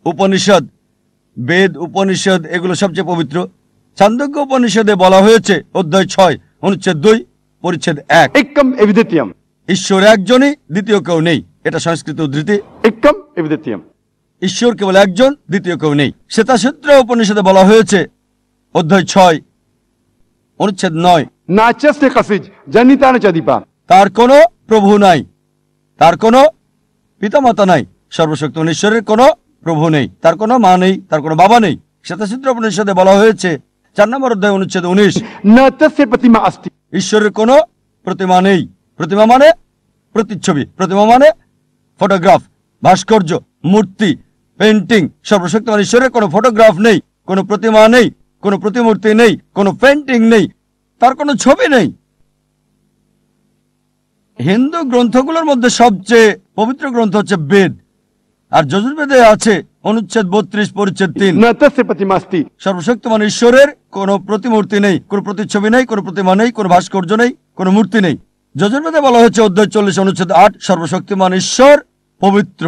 উপনিষদ, বেদ, উপনিষদ এগুলো সবচেয়ে পবিত্র। ছান্দোগ্য উপনিষদে বলা হয়েছে অধ্যায় 6 অনুচ্ছেদ 2 পরিচ্ছেদ 1, एकम एविदित्यम ঈশ্বর একজনই, দ্বিতীয় কেউ নেই। এটা সংস্কৃত উদ্ধৃতি। एकम एविदित्यम ঈশ্বর কেবল একজন, দ্বিতীয় কেউ নেই। শ্বেতাসূত্র উপনিষদে বলা হয়েছে অধ্যায় 6 অনুচ্ছেদ 9, नाचस्ते कसिज जनिता न चदीपा তার কোনো প্রভু নাই, তার কোনো পিতামাতা নাই, সর্বশক্ত ঈশ্বরের কোনো প্রভু নেই, তার কোনো মা নেই, তার কোনো বাবা নেই। শ্বেতাসূত্র উপনিষদে বলা হয়েছে 4 নম্বর অধ্যায় অনুচ্ছেদ 19, न तस्य प्रतिमा अस्ति ঈশ্বরের কোনো প্রতিমা নেই। প্রতিমা মানে প্রতিচ্ছবি, প্রতিমা মানে ফটোগ্রাফ, ভাস্কর্য, মূর্তি, পেন্টিং। সর্বশক্তিমান ঈশ্বরের কোনো ফটোগ্রাফ নেই, কোনো প্রতিমা নেই, কোনো প্রতিমূর্তি নেই, কোনো পেন্টিং নেই, তার কোনো ছবি নেই। হিন্দু গ্রন্থগুলোর মধ্যে সবচেয়ে পবিত্র গ্রন্থ হচ্ছে বেদ, আর যজুর্বেদে আছে অনুচ্ছেদ 32 পরিচ্ছেদ 3, न तस्य प्रतिमा अस्ति সর্বশক্তিমান ঈশ্বরের কোনো প্রতিমূর্তি নেই, কোনো প্রতিচ্ছবি নেই, কোনো প্রতিমা নেই, কোনো ভাস্কর্য নেই, কোনো মূর্তি নেই। যজুর্বেদে বলা হচ্ছে অধ্যায় 40 অনুচ্ছেদ 8 সর্বশক্তিমান ঈশ্বর পবিত্র।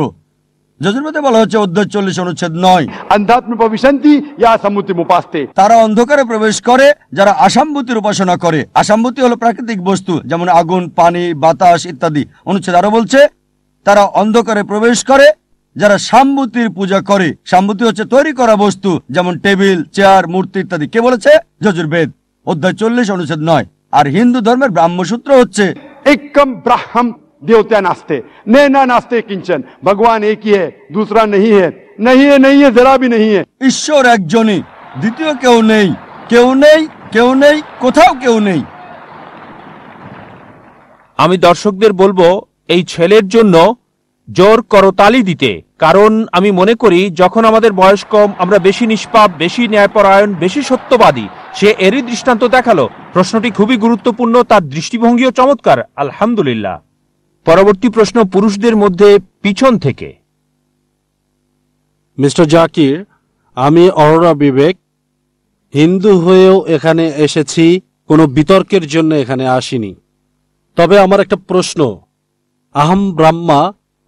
যজুর্বেদে বলা হচ্ছে অধ্যায় 40 অনুচ্ছেদ 9 अंधात्म प्रविशन्ति या समुति मुपास्ते তারা অন্ধকারে প্রবেশ করে যারা আসাম্ভূতির উপাসনা করে। আসাম্ভূতি হলো প্রাকৃতিক বস্তু, যেমন আগুন, পানি, বাতাস ইত্যাদি। অনুচ্ছেদ আরো বলছে তারা অন্ধকারে প্রবেশ করে যারা সাম্ভূতির পূজা করে। সাম্ভূতি হচ্ছে তৈরি করা বস্তু, যেমন টেবিল, চেয়ার, মূর্তি ইত্যাদি। কে বলেছে? যজুর্বেদ অধ্যায় 40 অনুচ্ছেদ 9। আর হিন্দু ধর্মের ব্রাহ্মসূত্র হচ্ছে एकम ब्राह्मण देवता नास्ते ने ना नास्ते किंचन भगवान एक ही है दूसरा नहीं है नहीं है नहीं है जरा भी नहीं है ঈশ্বর একজনই, দ্বিতীয় কেউ নেই, কেউ নেই, কেউ নেই, কোথাও কেউ নেই। আমি দর্শকদের বলবো এই ছেলের জন্য জোর করতালি দিতে, কারণ আমি মনে করি যখন আমাদের বয়স কম আমরা বেশি নিষ্পাপ, বেশি ন্যায়পরায়ণ, বেশি সত্যবাদী। সে এরই দৃষ্টান্ত দেখালো। প্রশ্নটি খুবই গুরুত্বপূর্ণ, তার দৃষ্টিভঙ্গিও চমৎকার। আলহামদুলিল্লাহ। পরবর্তী প্রশ্ন পুরুষদের মধ্যে পিছন থেকে। মিস্টার জাকির, আমি অরোরা বিবেক। হিন্দু হয়েও এখানে এসেছি, কোনো বিতর্কের জন্য এখানে আসিনি। তবে আমার একটা প্রশ্ন, আহম ব্রহ্মা,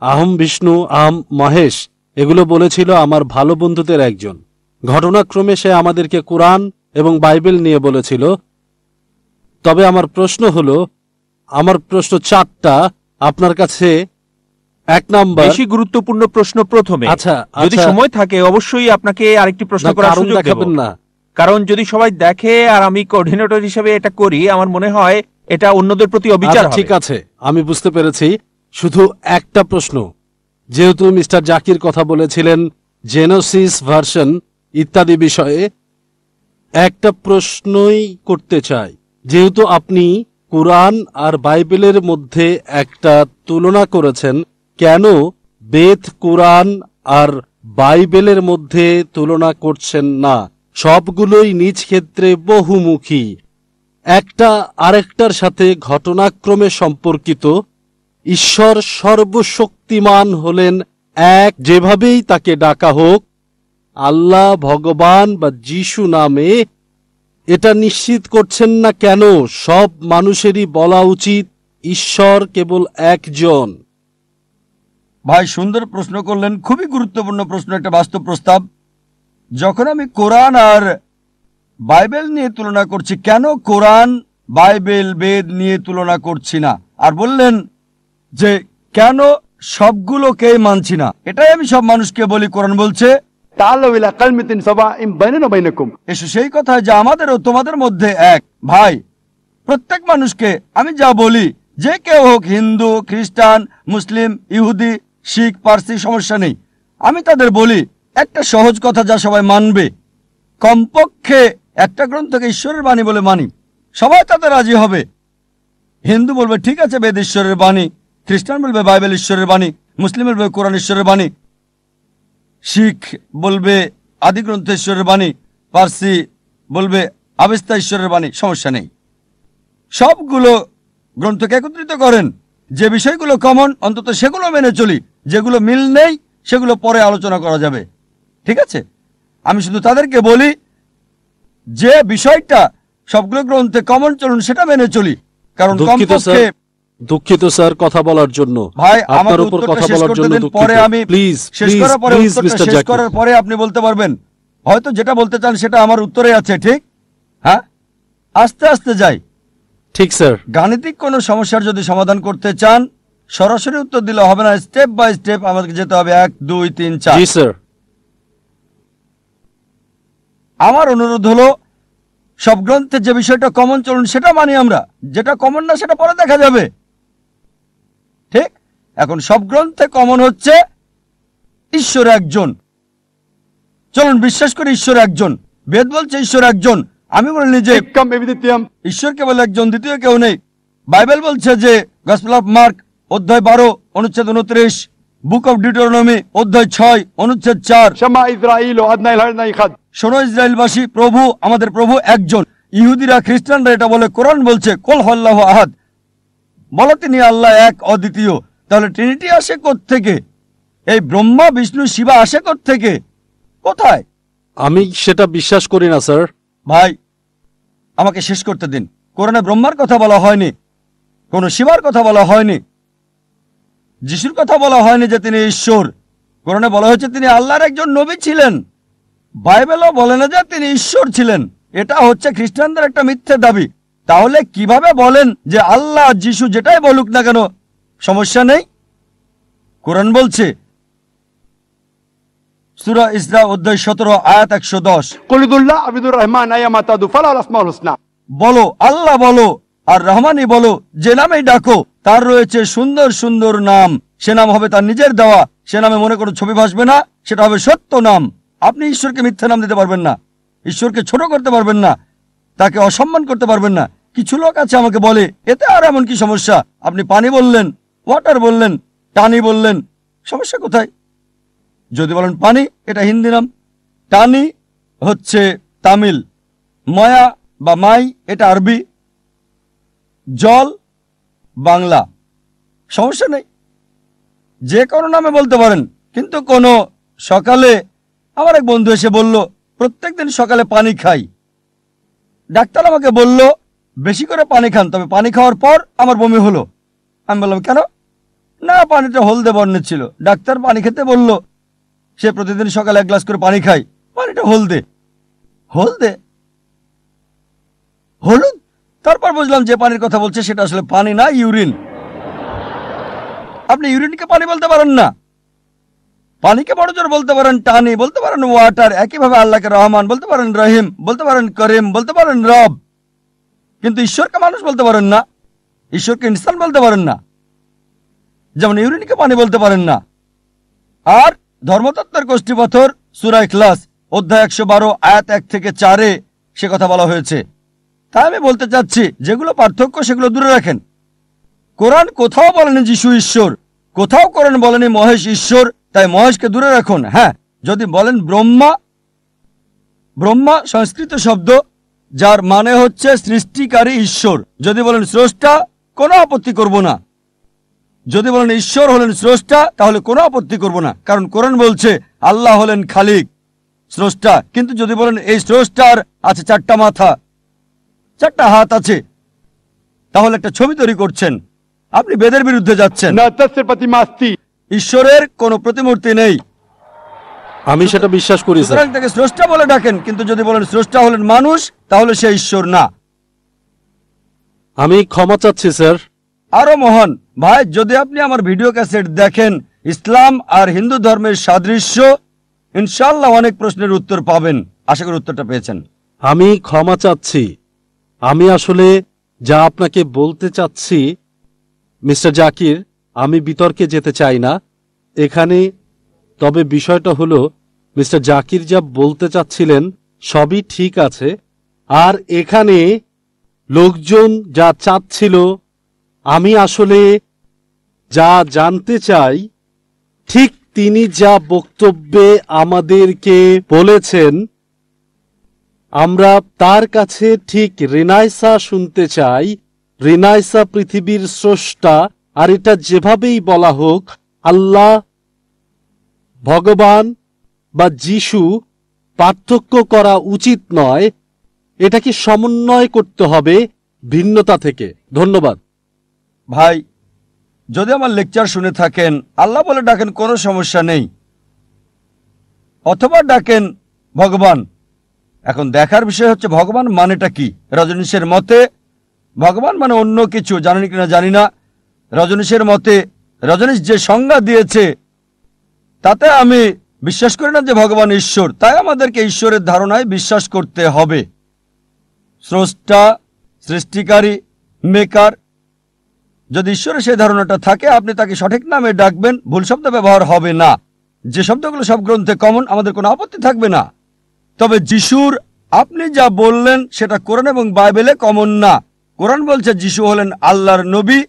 আহম বিষ্ণু, আহম মহেশ এগুলো বলেছিল আমার ভালো বন্ধুদের একজন। ঘটনাক্রমে সে আমাদেরকে কোরআন এবং বাইবেল নিয়ে বলেছিল। তবে আমার প্রশ্ন হলো, আমার প্রশ্ন 4টা আপনার কাছে। 1 নাম্বার, বেশি গুরুত্বপূর্ণ প্রশ্ন প্রথমে। আচ্ছা, যদি সময় থাকে অবশ্যই আপনাকে আরেকটি প্রশ্ন করার কারণ সুযোগ দেব। দেখাবেন না। কারণ যদি সবাই দেখে আর আমি কোঅর্ডিনেটর হিসেবে এটা করি, আমার মনে হয় এটা অন্যদের প্রতি অবিচার আচ্ছা, হবে। ঠিক আছে, আমি বুঝতে পেরেছি। শুধু একটা প্রশ্ন, যেহেতু মিস্টার জাকির কথা বলেছিলেন জেনোসিস ভার্সন ইত্যাদি বিষয়ে, একটা প্রশ্নই করতে চাই। যেহেতু আপনি কোরআন আর বাইবেলের মধ্যে একটা তুলনা করেছেন, কেন বেদ, কোরআন আর বাইবেলের মধ্যে তুলনা করছেন না? সবগুলোই নিজ ক্ষেত্রে বহুমুখী, একটা আরেকটার সাথে ঘটনাক্রমে সম্পর্কিত। ঈশ্বর সর্বশক্তিমান হলেন এক, যেভাবেই তাকে ডাকা হোক, আল্লাহ, ভগবান বা যিশু নামে, এটা নিশ্চিত করছেন না কেন সব মানুষেরই বলা উচিত ঈশ্বর কেবল একজন? ভাই সুন্দর প্রশ্ন করলেন, খুবই গুরুত্বপূর্ণ প্রশ্ন, একটা বাস্তব প্রস্তাব। যখন আমি কোরআন আর বাইবেল নিয়ে তুলনা করছি, কেন কোরআন, বাইবেল, বেদ নিয়ে তুলনা করছি না? আর বললেন যে কেন সবগুলোকে মানছি না। এটাই আমি সব মানুষকে বলি, কোরআন বলছে تعالوا إلى كلمة سواء بيننا وبينكم। এসো সেই কথা যে আমাদের ও তোমাদের মধ্যে এক। ভাই, প্রত্যেক মানুষকে আমি যা বলি, যে কেউ হোক, হিন্দু, খ্রিস্টান, মুসলিম, ইহুদি, শিখ, পার্সি, সমস্যা নেই। আমি তাদের বলি একটা সহজ কথা যা সবাই মানবে, কমপক্ষে একটা গ্রন্থকে ঈশ্বরের বাণী বলে মানি, সবাই তাতে রাজি হবে। হিন্দু বলবে ঠিক আছে বেদ ঈশ্বরের বাণী, খ্রিস্টান বলবে বাইবেল ঈশ্বরের বাণী, মুসলিম বলবে কোরআন ঈশ্বরের বাণী, শিখ বলবে আদিগ্রন্থ ঈশ্বরের বাণী, পার্সি বলবে আবেস্তা ঈশ্বরের বাণী, সমস্যা নেই। সবগুলো গ্রন্থকে একত্রিত করেন, যে বিষয়গুলো কমন অন্তত সেগুলো মেনে চলি, যেগুলো মিল নেই সেগুলো পরে আলোচনা করা যাবে। ঠিক আছে? আমি শুধু তাদেরকে বলি যে বিষয়টা সবগুলো গ্রন্থে কমন চলুন সেটা মেনে চলি, কারণ কমপক্ষে। দুঃখিত স্যার কথা বলার জন্য, ভাই আপনার আমার উপর উত্তরটা কথা শেষ বলার করতে জন্য দিন, দুঃখিত। পরে আমি প্লিজ শেষ করার পরে প্লিজ উত্তরটা মিস্টার শেষ জাকির, করার পরে আপনি বলতে পারবেন। হয়তো যেটা বলতে চান সেটা আমার উত্তরে আছে, ঠিক? হ্যাঁ, আস্তে আস্তে যাই। ঠিক স্যার। গাণিতিক কোনো সমস্যার যদি সমাধান করতে চান সরাসরি উত্তর দিলে হবে না, স্টেপ বাই স্টেপ আমাদেরকে যেতে হবে, 1 2 3 4। জি স্যার। আমার অনুরোধ হলো সব গ্রন্থে যে বিষয়টা কমন চলুন সেটা মানি আমরা, যেটা কমন না সেটা পরে দেখা যাবে। ঠিক? এখন সব গ্রন্থে কমন হচ্ছে ঈশ্বর একজন। চলুন বিশ্বাস করি ঈশ্বর একজন। বেদ বলছে ঈশ্বর একজন, আমি বলিনি যে كم بيدتيم ঈশ্বর কেবল একজন, দ্বিতীয় কেউ নেই। বাইবেল বলছে যে গসপেল অফ মার্ক অধ্যায় 12 অনুচ্ছেদ 29, বুক অফ ডিউটেরোনমি অধ্যায় 6 অনুচ্ছেদ 4, شما إسرائيل وعدنا إلى يخد শোনো ইসরায়েলবাসী, প্রভু আমাদের প্রভু একজন। ইহুদিরা, খ্রিস্টানরা এটা বলে, কোরআন বলছে কুল হুয়াল্লাহু আহাদ, বলো তিনি আল্লাহ এক, অদ্বিতীয়। তাহলে ট্রিনিটি আসে কোত্থেকে? এই ব্রহ্মা, বিষ্ণু, শিবা আসে কোত্থেকে? কোথায়? আমি সেটা বিশ্বাস করি না স্যার। ভাই আমাকে শেষ করতে দিন। কোরআনে ব্রহ্মার কথা বলা হয়নি, কোন শিবার কথা বলা হয়নি, যিশুর কথা বলা হয়নি যে তিনি ঈশ্বর। কোরআনে বলা হয়েছে তিনি আল্লাহর একজন নবী ছিলেন। বাইবেলও বলে না যে তিনি ঈশ্বর ছিলেন। এটা হচ্ছে খ্রিস্টানদের একটা মিথ্যে দাবি। তাহলে কিভাবে বলেন যে আল্লাহ, যিশু যেটাই বলুক না কেন সমস্যা নেই? কোরআন বলছে সূরা ইসরা অধ্যায় 17 আয়াত 110, قل ادعوا الله عبد الرحمن أيما تدعوا فله الأسماء الحسنى। বলো আল্লাহ বলো আর রহমানই বলো, যে নামেই ডাকো তার রয়েছে সুন্দর সুন্দর নাম। সে নাম হবে তার নিজের দেওয়া, সে নামে মনে কোনো ছবি ভাসবে না, সেটা হবে সত্য নাম। আপনি ঈশ্বরকে মিথ্যা নাম দিতে পারবেন না, ঈশ্বরকে ছোট করতে পারবেন না, তাকে অসম্মান করতে পারবেন না। কিছু লোক আছে আমাকে বলে এতে আর এমন কি সমস্যা? আপনি পানি বললেন, ওয়াটার বললেন, টানি বললেন, সমস্যা কোথায়? যদি বলেন পানি, এটা হিন্দি নাম, টানি হচ্ছে তামিল, ময়া বা মাই এটা আরবি, জল বাংলা, সমস্যা নেই, যে কোনো নামে বলতে পারেন। কিন্তু কোনো সকালে আমার এক বন্ধু এসে বলল প্রত্যেকদিন সকালে পানি খাই। ডাক্তার আমাকে বলল বেশি করে পানি খান, তবে পানি খাওয়ার পর আমার বমি হলো। আমি বললাম কেন? না, পানিটা হলদে বর্ণের ছিল। ডাক্তার পানি খেতে বলল, সে প্রতিদিন সকালে 1 গ্লাস করে পানি খায়, পানিটা হলদে। হলদে? হলুদ? তারপর বুঝলাম যে পানির কথা বলছে সেটা আসলে পানি না, ইউরিন। আপনি ইউরিনকে পানি বলতে পারেন না, পানিকে বড় জোর বলতে পারেন টানি, বলতে পারেন ওয়াটার। একইভাবে আল্লাহকে রহমান বলতে পারেন, রহিম বলতে পারেন, করিম বলতে পারেন, রব। কিন্তু ঈশ্বরকে মানুষ বলতে পারেন না, ঈশ্বরকে ইনসান বলতে পারেন না, যেমন ইউরিনকে পানি বলতে পারেন না। আর ধর্মতত্ত্বের কষ্টিপাথর সূরা ইখলাস অধ্যায় 112 আয়াত 1 থেকে 4 সে কথা বলা হয়েছে। তাই আমি বলতে চাচ্ছি যেগুলো পার্থক্য সেগুলো দূরে রাখেন। কোরআন কোথাও বলেনি যিশু ঈশ্বর, কোথাও কোরআন বলেনি মহেশ ঈশ্বর, তাই মহেশকে দূরে রাখুন। হ্যাঁ, যদি বলেন ব্রহ্মা, ব্রহ্মা সংস্কৃত শব্দ যার মানে হচ্ছে সৃষ্টিকারী ঈশ্বর। যদি বলেন স্রষ্টা, কোনো আপত্তি করব না। যদি বলেন ঈশ্বর হলেন স্রষ্টা, তাহলে কোনো আপত্তি করব না, কারণ কোরআন বলছে আল্লাহ হলেন খালিক, স্রষ্টা। কিন্তু যদি বলেন এই স্রষ্টার আছে 4টা মাথা, 4টা হাত আছে, তাহলে একটা ছবি তৈরি করছেন, আপনি বেদের বিরুদ্ধে যাচ্ছেন। न तस्य प्रतिमा अस्ति। ঈশ্বরের কোনো প্রতিমূর্তি নেই, আমি সেটা বিশ্বাস করি স্যার। সুতরাং তাকে স্রষ্টা বলে ডাকেন। কিন্তু যদি বলেন স্রষ্টা হলেন মানুষ, তাহলে সে ঈশ্বর না। আমি ক্ষমা চাচ্ছি স্যার। আরো মহান ভাই, যদি আপনি আমার ভিডিও ক্যাসেট দেখেন ইসলাম আর হিন্দু ধর্মের সাদৃশ্য, ইনশাআল্লাহ অনেক প্রশ্নের উত্তর পাবেন। আশা করি উত্তরটা পেয়েছেন। আমি ক্ষমা চাচ্ছি। আমি আসলে যা আপনাকে বলতে চাচ্ছি মিস্টার জাকির, আমি বিতর্কে যেতে চাই না এখানে। তবে বিষয়টা হলো মিস্টার জাকির যা বলতে চাচ্ছিলেন সবই ঠিক আছে, আর এখানে লোকজন যা চাচ্ছিল, আমি আসলে যা জানতে চাই ঠিক তিনি যা বক্তব্যে আমাদেরকে বলেছেন, আমরা তার কাছে ঠিক রিনাইসা শুনতে চাই। রিনাইসা পৃথিবীর স্রষ্টা, আর এটা যেভাবেই বলা হোক, আল্লাহ, ভগবান বা যিশু, পার্থক্য করা উচিত নয়, এটাকে সমন্বয় করতে হবে ভিন্নতা থেকে। ধন্যবাদ ভাই, যদি আমার লেকচার শুনে থাকেন, আল্লাহ বলে ডাকেন, কোনো সমস্যা নেই, অথবা ডাকেন ভগবান। এখন দেখার বিষয় হচ্ছে ভগবান মানেটা কি। রজনীশের মতে ভগবান মানে অন্য কিছু, জানেন কিনা জানি না। রজনীশের মতে রজনীশ যে সংজ্ঞা দিয়েছে তাতে আমি বিশ্বাস করি না যে ভগবান ঈশ্বর, তাই আমাদেরকে ঈশ্বরের ধারণায় বিশ্বাস করতে হবে। স্রষ্টা, সৃষ্টিকারী, মেকার, যদি ঈশ্বরের সেই ধারণাটা থাকে, আপনি তাকে সঠিক নামে ডাকবেন, ভুল শব্দ ব্যবহার হবে না। যে শব্দগুলো সব গ্রন্থে কমন, আমাদের কোনো আপত্তি থাকবে না। তবে যিশুর আপনি যা বললেন সেটা কোরআন এবং বাইবেলে কমন না। কোরআন বলছে যিশু হলেন আল্লাহর নবী,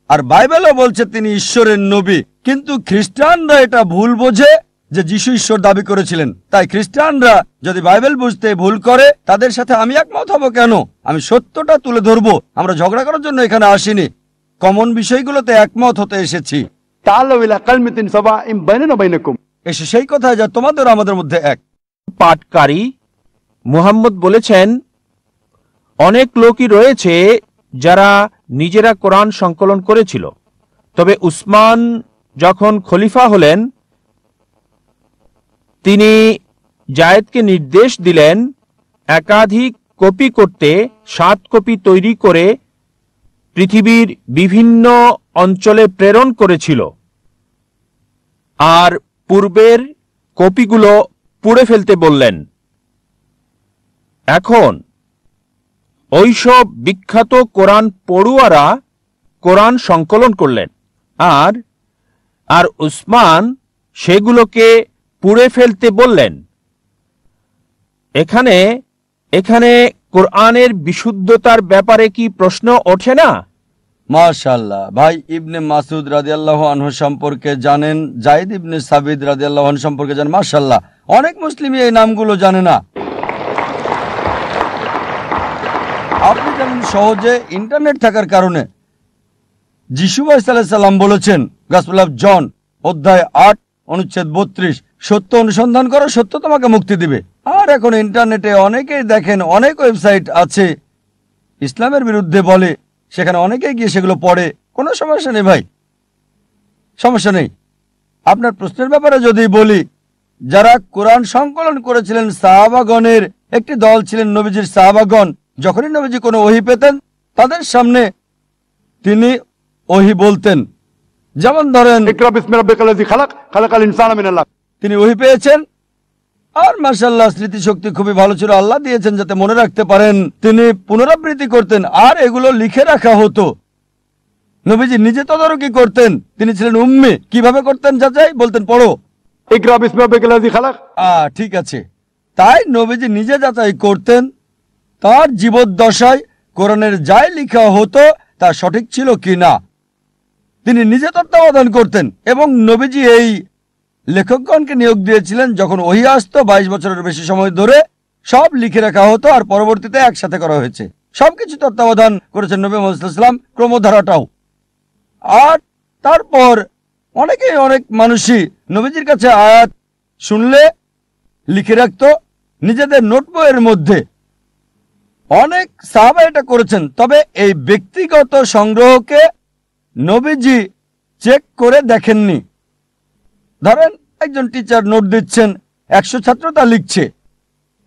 আর বাইবেলও বলছে তিনি ঈশ্বরের নবী। কিন্তু খ্রিস্টানরা এটা ভুল বোঝে যে যিশু ঈশ্বর দাবি করেছিলেন। তাই খ্রিস্টানরা যদি বাইবেল বুঝতে ভুল করে, তাদের সাথে আমি একমত হব কেন? আমি সত্যটা তুলে ধরবো। আমরা ঝগড়া করার জন্য এখানে আসিনি, কমন বিষয়গুলোতে একমত হতে এসেছি। تعالوا إلى كلمة سواء بيننا وبينكم। এসে সেই কথায় যা তোমাদের আমাদের মধ্যে এক। পাঠকারী মুহাম্মদ বলেছেন, অনেক লোকই রয়েছে যারা নিজেরা কোরআন সংকলন করেছিল, তবে উসমান যখন খলিফা হলেন তিনি জায়েদকে নির্দেশ দিলেন একাধিক কপি করতে। 7 কপি তৈরি করে পৃথিবীর বিভিন্ন অঞ্চলে প্রেরণ করেছিল, আর পূর্বের কপিগুলো পুড়ে ফেলতে বললেন। এখন ওইসব বিখ্যাত কোরআন পড়ুয়ারা কোরআন সংকলন করলেন, আর উসমান সেগুলোকে পুড়ে ফেলতে বললেন। এখানে কোরআনের বিশুদ্ধতার ব্যাপারে কি প্রশ্ন ওঠে না? মাশাআল্লাহ ভাই, ইবনে মাসুদ রাদিয়াল্লাহু আনহু সম্পর্কে জানেন, জায়েদ ইবনে সাবিদ রাদিয়াল্লাহু আনহু সম্পর্কে জানেন। মাশাআল্লাহ, অনেক মুসলিমই এই নামগুলো জানে না। আপনি জানেন সহজে ইন্টারনেট থাকার কারণে যিশু আলাইহিস সালাম বলেছেন, গসপেল অফ জন অধ্যায় 8 অনুচ্ছেদ 32, সত্য অনুসন্ধান করো, সত্য তোমাকে মুক্তি দিবে। আর এখন ইন্টারনেটে অনেকেই দেখেন, অনেক ওয়েবসাইট আছে ইসলামের বিরুদ্ধে বলে, সেখানে অনেকেই গিয়ে সেগুলো পড়ে। কোনো সমস্যা নেই ভাই, সমস্যা নেই। আপনার প্রশ্নের ব্যাপারে যদি বলি, যারা কোরআন সংকলন করেছিলেন সাহাবাগণের একটি দল ছিলেন নবীজির সাহাবাগণ। যখনই নবীজি কোনো ওহী পেতেন, তাদের সামনে তিনি ওহী বলতেন। যেমন ধরেন, इकरा बिस्मि रब्बिकल्लाजी खलक खलकल इंसाना मिन अलक। তিনি ওহী পেয়েছেন, আর মাশাআল্লাহ স্মৃতিশক্তি খুবই ভালো ছিল, আল্লাহ দিয়েছেন যাতে মনে রাখতে পারেন। তিনি পুনরাবৃত্তি করতেন, আর এগুলো লিখে রাখা হতো। নবীজি নিজে তদারকি করতেন, তিনি ছিলেন উম্মি। কিভাবে করতেন যাচাই? বলতেন পড়ো, इकरा बिस्मि रब्बिकल्लाजी खलक। ঠিক আছে। তাই নবীজি নিজে যাচাই করতেন। তার জীবদ্দশায় কোরআনের যাই লেখা হতো তা সঠিক ছিল কিনা তিনি নিজে তত্ত্বাবধান করতেন এবং নবীজি এই লেখকগণকে নিয়োগ দিয়েছিলেন। যখন ওহী আসতো 22 বছরের বেশি সময় ধরে সব লিখে রাখা হতো আর পরবর্তীতে একসাথে করা হয়েছে। সবকিছু তত্ত্বাবধান করেছেন নবী মুহাম্মদ সাল্লাল্লাহু আলাইহি ওয়াসাল্লাম, ক্রমধারাটাও। আর তারপর অনেক মানুষই নবীজির কাছে আয়াত শুনলে লিখে রাখতো নিজেদের নোট বইয়ের মধ্যে। অনেক সাহাবা এটা করেছেন, তবে এই ব্যক্তিগত সংগ্রহকে নবীজি চেক করে দেখেননি। ধরেন একজন টিচার নোট দিচ্ছেন, 100 ছাত্র তা লিখছে,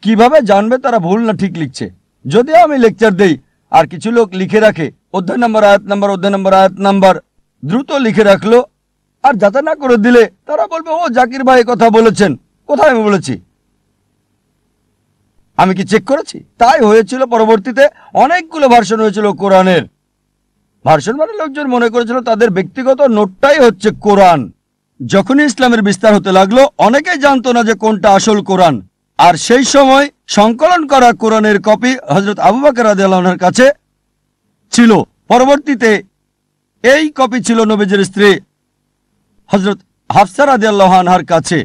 কিভাবে জানবে তারা ভুল না ঠিক লিখছে? যদিও আমি লেকচার দেই আর কিছু লোক লিখে রাখে অধ্যায় নম্বর আয়াত নাম্বার অধ্যায় নম্বর আয়াত নাম্বার দ্রুত লিখে রাখলো, আর যাচাই না করে দিলে তারা বলবে ও জাকির ভাই কথা বলেছেন। কোথায় আমি বলেছি? আমি কি চেক করেছি? তাই হয়েছিল। পরবর্তীতে অনেকগুলো ভার্সন হয়েছিল কোরআনের। ভার্সন মানে লোকজন মনে করেছিল তাদের ব্যক্তিগত নোটটাই হচ্ছে কোরআন। যখনই ইসলামের বিস্তার হতে লাগলো অনেকেই জানতো না যে কোনটা আসল কোরআন। আর সেই সময় সংকলন করা কোরআনের কপি হযরত আবু বকর রাদিয়াল্লাহু আনহুর কাছে ছিল। পরবর্তীতে এই কপি ছিল নবীজির স্ত্রী হযরত হাফসা রাদিয়াল্লাহু আনহার কাছে।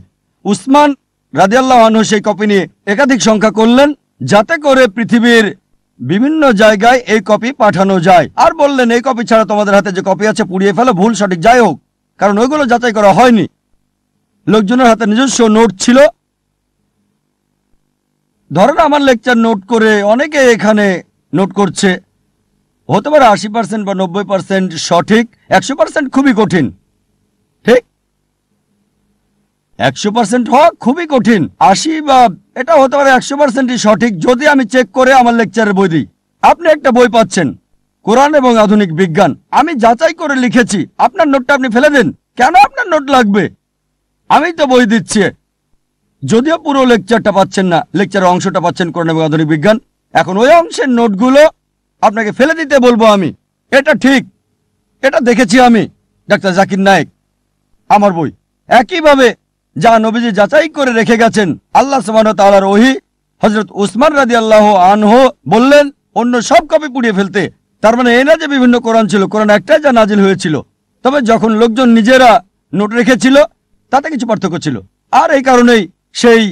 উসমান রাদিয়াল্লাহু আনহু সেই কপি নিয়ে একাধিক সংখ্যা করলেন যাতে করে পৃথিবীর বিভিন্ন জায়গায় এই কপি পাঠানো যায়। আর বললেন এই কপি ছাড়া তোমাদের হাতে যে কপি আছে পুড়িয়ে ফেলো, ভুল সঠিক যাই হোক, কারণ ওইগুলো যাচাই করা হয়নি। লোকজনের হাতে নিজস্ব নোট ছিল। ধরেন আমার লেকচার নোট করে অনেকে এখানে নোট করছে, হতে পারে 80% বা 90% সঠিক, 100% খুবই কঠিন। ঠিক, 100% হওয়া খুবই কঠিন। 80 বা এটা হতে পারে 100%ই সঠিক যদি আমি চেক করে আমার লেকচারের বই দিই। আপনি একটা বই পাচ্ছেন কোরআন এবং আধুনিক বিজ্ঞান, আমি যাচাই করে লিখেছি, আপনার নোটটা আপনি ফেলে দেন। কেন আপনার নোট লাগবে? আমি তো বই দিচ্ছি। যদিও পুরো লেকচারটা পাচ্ছেন না, লেকচারের অংশটা পাচ্ছেন কোরআন এবং আধুনিক বিজ্ঞান, এখন ওই অংশের নোটগুলো আপনাকে ফেলে দিতে বলবো আমি। এটা ঠিক, এটা দেখেছি আমি, ডাক্তার জাকির নায়েক, আমার বই। একইভাবে যা নবীজি যাচাই করে রেখে গেছেন, আল্লাহ সুবহানাহু ওয়া তাআলার ওহী, হযরত উসমান রাদিয়াল্লাহু আনহু বললেন অন্য সব কপি পুড়িয়ে ফেলতে। তার মানে এই না যে বিভিন্ন কোরআন ছিল, কোরআন একটাই যা নাজিল হয়েছিল। তবে যখন লোকজন নিজেরা নোট রেখেছিল তাতে কিছু পার্থক্য ছিল, আর এই কারণেই সেই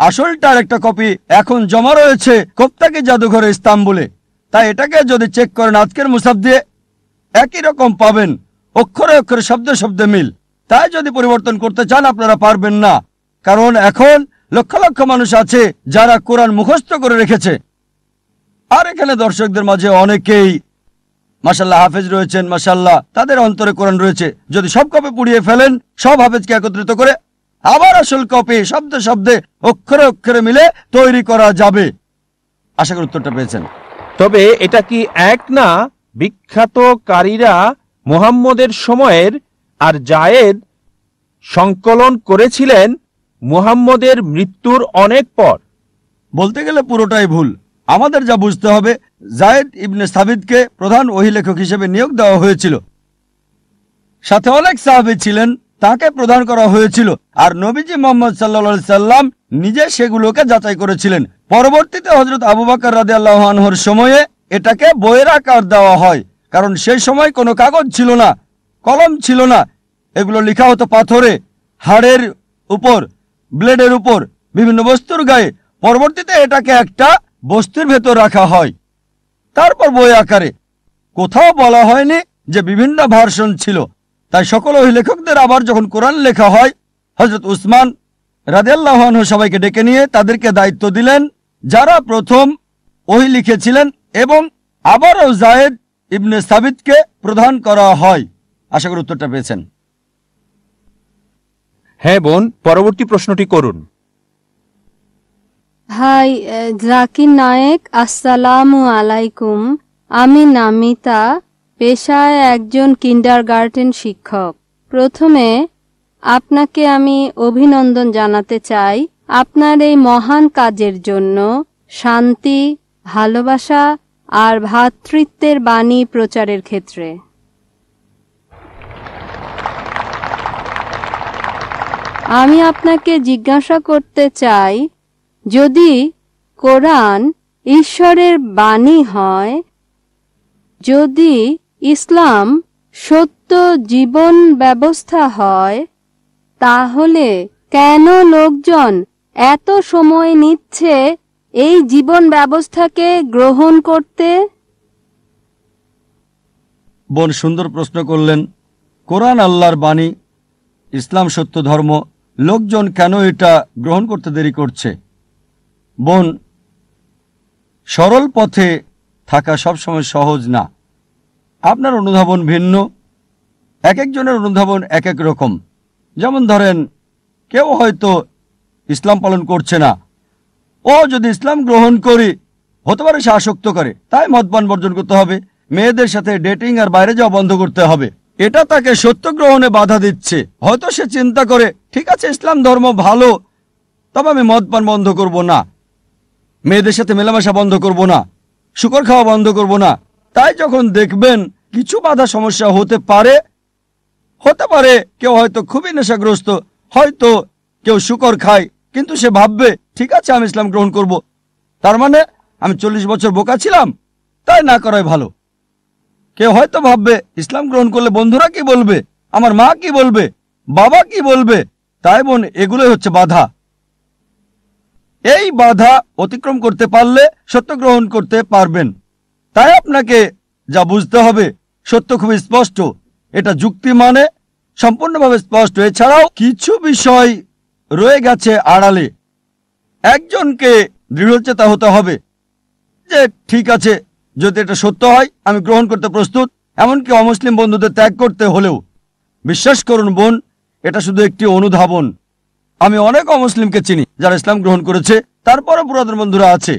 আসলটার একটা কপি এখন জমা রয়েছে কোপ্তাকি জাদুঘরে ইস্তাম্বুলে। তাই এটাকে যদি চেক করেন আজকের মুসাফ দিয়ে একই রকম পাবেন, অক্ষরে অক্ষরে শব্দে শব্দে মিল। তাই যদি পরিবর্তন করতে চান আপনারা পারবেন না, কারণ এখন লক্ষ লক্ষ মানুষ আছে যারা কোরআন মুখস্থ করে রেখেছে। আর এখানে দর্শকদের মাঝে অনেকেই মাশাআল্লাহ হাফেজ রয়েছেন, মাশাআল্লাহ তাদের অন্তরে কোরআন রয়েছে। যদি সব কপি পুড়িয়ে ফেলেন, সব হাফেজকে একত্রিত করে আবার আসল কপি শব্দে শব্দে অক্ষরে অক্ষরে মিলে তৈরি করা যাবে। আশা করি উত্তরটা পেয়েছেন। তবে এটা কি এক না বিখ্যাতকারীরা মুহাম্মদের সময়ের আর জায়েদ সংকলন করেছিলেন মুহাম্মদের মৃত্যুর অনেক পর? বলতে গেলে পুরোটাই ভুল। আমাদের যা বুঝতে হবে, জায়েদ ইবনে সাবিতকে প্রধান ওহী লেখক হিসেবে নিয়োগ দেওয়া হয়েছিল, সাথে অনেক সাহাবী ছিলেন, তাকে প্রদান করা হয়েছিল। আর নবীজি মুহাম্মদ সাল্লাল্লাহু আলাইহি সাল্লাম নিজে সেগুলোকে যাচাই করেছিলেন। পরবর্তীতে হযরত আবু বকর রাদিয়াল্লাহু আনহুর সময়ে এটাকে বইয়ের আকার দেওয়া হয়, কারণ সেই সময় কোনো কাগজ ছিল না, কলম ছিল না। এগুলো লেখা হতো পাথরে, হাড়ের উপর, ব্লেডের উপর, বিভিন্ন বস্তুর গায়ে। পরবর্তীতে এটাকে একটা বস্তুর ভেতর রাখা হয়, তারপর বই আকারে। কোথাও বলা হয়নি যে বিভিন্ন ভার্সন ছিল। তাই সকল ওহী লেখকদের আবার যখন কোরআন লেখা হয়, হযরত উসমান রাদিয়াল্লাহু আনহু সবাইকে ডেকে নিয়ে তাদেরকে দায়িত্ব দিলেন যারা প্রথম ওহী লিখেছিলেন, এবং আবারও জায়েদ ইবনে সাবিতকে প্রদান করা হয়। আশা করি উত্তরটা পেয়েছেন। হ্যাঁ বোন, পরবর্তী প্রশ্নটি করুন। ভাই জাকির নায়েক, আসসালামু আলাইকুম। আমি নামিতা, পেশায় একজন কিন্ডারগার্টেন শিক্ষক। প্রথমে আপনাকে আমি অভিনন্দন জানাতে চাই আপনার এই মহান কাজের জন্য। শান্তি, ভালোবাসা আর ভ্রাতৃত্বের বাণী প্রচারের ক্ষেত্রে আমি আপনাকে জিজ্ঞাসা করতে চাই, যদি কোরআন ঈশ্বরের বাণী হয় যদি ইসলাম সত্য জীবন ব্যবস্থা হয় তাহলে কেন লোকজন এত সময় নিচ্ছে এই জীবন ব্যবস্থাকে গ্রহণ করতে? বোন সুন্দর প্রশ্ন করলেন। কোরআন আল্লাহর বাণী, ইসলাম সত্য ধর্ম, লোকজন কেন এটা গ্রহণ করতে দেরি করছে? বোন, সরল পথে থাকা সবসময় সহজ না। আপনার অনুধাবন ভিন্ন, এক একজনের অনুধাবন এক এক রকম। যেমন ধরেন, কেউ হয়তো ইসলাম পালন করছে না, ও যদি ইসলাম গ্রহণ করি হতে পারে সে আসক্ত করে, তাই মদপান বর্জন করতে হবে, মেয়েদের সাথে ডেটিং আর বাইরে যাওয়া বন্ধ করতে হবে। এটা তাকে সত্য গ্রহণে বাধা দিচ্ছে। হয়তো সে চিন্তা করে, ঠিক আছে ইসলাম ধর্ম ভালো, তবে আমি মদপান বন্ধ করব না, মেয়েদের সাথে মেলামেশা বন্ধ করব না, শুকর খাওয়া বন্ধ করব না। তাই যখন দেখবেন কিছু বাধা সমস্যা হতে পারে কেউ হয়তো খুবই নেশাগ্রস্ত, হয়তো কেউ শুকর খায়, কিন্তু সে ভাববে ঠিক আছে আমি ইসলাম গ্রহণ করব, তার মানে আমি 40 বছর বোকা ছিলাম, তাই না করাই ভালো। কেউ হয়তো ভাববে ইসলাম গ্রহণ করলে বন্ধুরা কি বলবে, আমার মা কি বলবে, বাবা কি বলবে। তাই বোন, এগুলোই হচ্ছে বাধা। এই বাধা অতিক্রম করতে পারলে সত্য গ্রহণ করতে পারবেন। তাই আপনাকে যা বুঝতে হবে, সত্য খুব স্পষ্ট, এটা যুক্তি মানে সম্পূর্ণভাবে স্পষ্ট। এছাড়াও কিছু বিষয় রয়ে গেছে আড়ালে। একজনকে দৃঢ়চেতা হতে হবে যে ঠিক আছে, যদি এটা সত্য হয় আমি গ্রহণ করতে প্রস্তুত, এমনকি অমুসলিম বন্ধুদের ত্যাগ করতে হলেও। বিশ্বাস করুন বোন, এটা শুধু একটি অনুধাবন। আমি অনেক অমুসলিমকে চিনি যারা ইসলাম গ্রহণ করেছে, তারপরও পুরাতন বন্ধুরা আছে।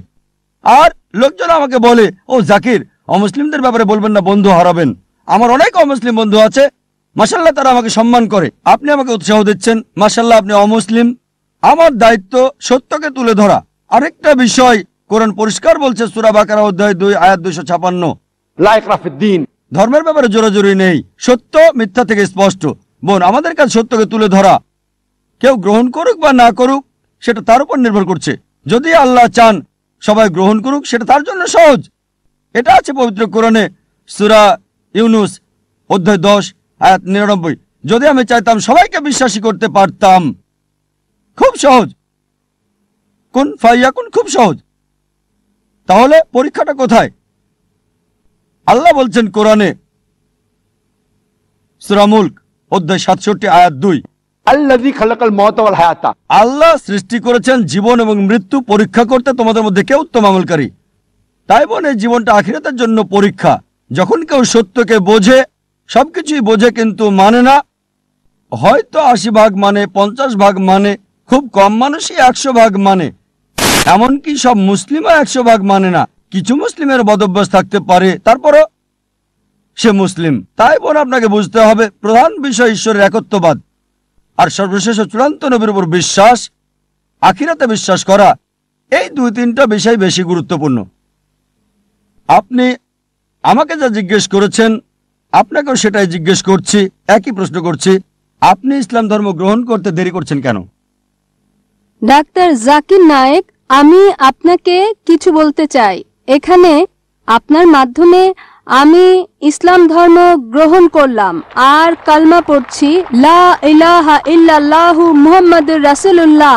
আর লোকজন আমাকে বলে, ও জাকির, অমুসলিমদের ব্যাপারে বলবেন না, বন্ধু হারাবেন। আমার অনেক অমুসলিম বন্ধু আছে, মাশাআল্লাহ তারা আমাকে সম্মান করে। আপনি আমাকে উৎসাহ দিচ্ছেন, মাশাআল্লাহ আপনি অমুসলিম। আমার দায়িত্ব সত্যকে তুলে ধরা। আরেকটা বিষয়, কোরআন পরিষ্কার বলছে, সূরা বাকারা অধ্যায় 2 আয়াত 256, লা ইকরাহা ফিদ্দীন। ধর্মের ব্যাপারে জোরাজুরি নেই, সত্য মিথ্যা থেকে স্পষ্ট। বোন, আমাদের কাছে সত্যকে তুলে ধরা। কেউ গ্রহণ করুক বা না করুক সেটা তার উপর নির্ভর করছে। যদি আল্লাহ চান সবাই গ্রহণ করুক, সেটা তার জন্য সহজ। এটা আছে পবিত্র কোরআনে, সূরা ইউনুস অধ্যায় 10 আয়াত 99। যদি আমি চাইতাম সবাইকে বিশ্বাসী করতে পারতাম, খুব সহজ, কুন ফায়াকুন, খুব সহজ। তাহলে পরীক্ষাটা কোথায়? আল্লাহ বলছেন কোরআনে, সূরা মুলক অধ্যায় 67 আয়াত 2, আল্লাযী খালাকাল মাউতা ওয়াল হায়াতা। আল্লাহ সৃষ্টি করেছেন জীবন এবং মৃত্যু পরীক্ষা করতে তোমাদের মধ্যে কে উত্তম আমলকারী। তাই বোন, এই জীবনটা আখিরাতের জন্য পরীক্ষা। যখন কেউ সত্যকে বোঝে, সবকিছুই বোঝে কিন্তু মানে না, হয়তো 80 ভাগ মানে, 50 ভাগ মানে, খুব কম মানুষই 100 ভাগ মানে, এমনকি সব মুসলিমও 100 ভাগ মানে না। কিছু মুসলিমের বদভ্যাস থাকতে পারে, তারপরও সে মুসলিম। তাই বোন, আপনাকে বুঝতে হবে প্রধান বিষয় ঈশ্বরের একত্ববাদ, আর সর্বশেষ চূড়ান্ত নবীর উপর বিশ্বাস, আখিরাতে বিশ্বাস করা। এই 2-3টা বিষয় বেশি গুরুত্বপূর্ণ। আপনি আমাকে যা জিজ্ঞেস করেছেন, আপনাকেও সেটাই জিজ্ঞেস করছি, একই প্রশ্ন করছি। আপনি ইসলাম ধর্ম গ্রহণ করতে দেরি করছেন কেন? ডাক্তার জাকির নায়েক, আমি আপনাকে কিছু বলতে চাই। এখানে আপনার মাধ্যমে আমি ইসলাম ধর্ম গ্রহণ করলাম আর কালমা পড়ছি, লা ইলাহা ইল্লাল্লাহু মুহাম্মাদুর রাসূলুল্লাহ।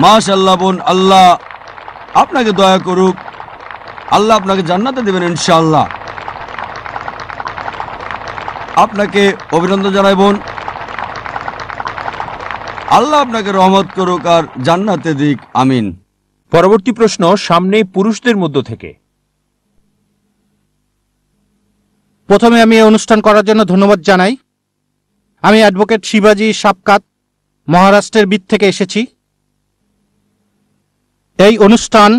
মাশাআল্লাহ বোন, আল্লাহ আপনাকে দয়া করুক, আল্লাহ আপনাকে জান্নাতে দেবেন ইনশাআল্লাহ। আপনাকে অভিনন্দন জানাই বোন, আল্লাহ আপনাকে রহমত করুক আর জান্নাতে দিক, আমিন। পরবর্তী প্রশ্ন সামনে পুরুষদের মধ্য থেকে। প্রথমে আমি এই অনুষ্ঠান করার জন্য ধন্যবাদ জানাই। আমি অ্যাডভোকেট শিবাজি সাপকাত, মহারাষ্ট্রের বিদ থেকে এসেছি। এই অনুষ্ঠান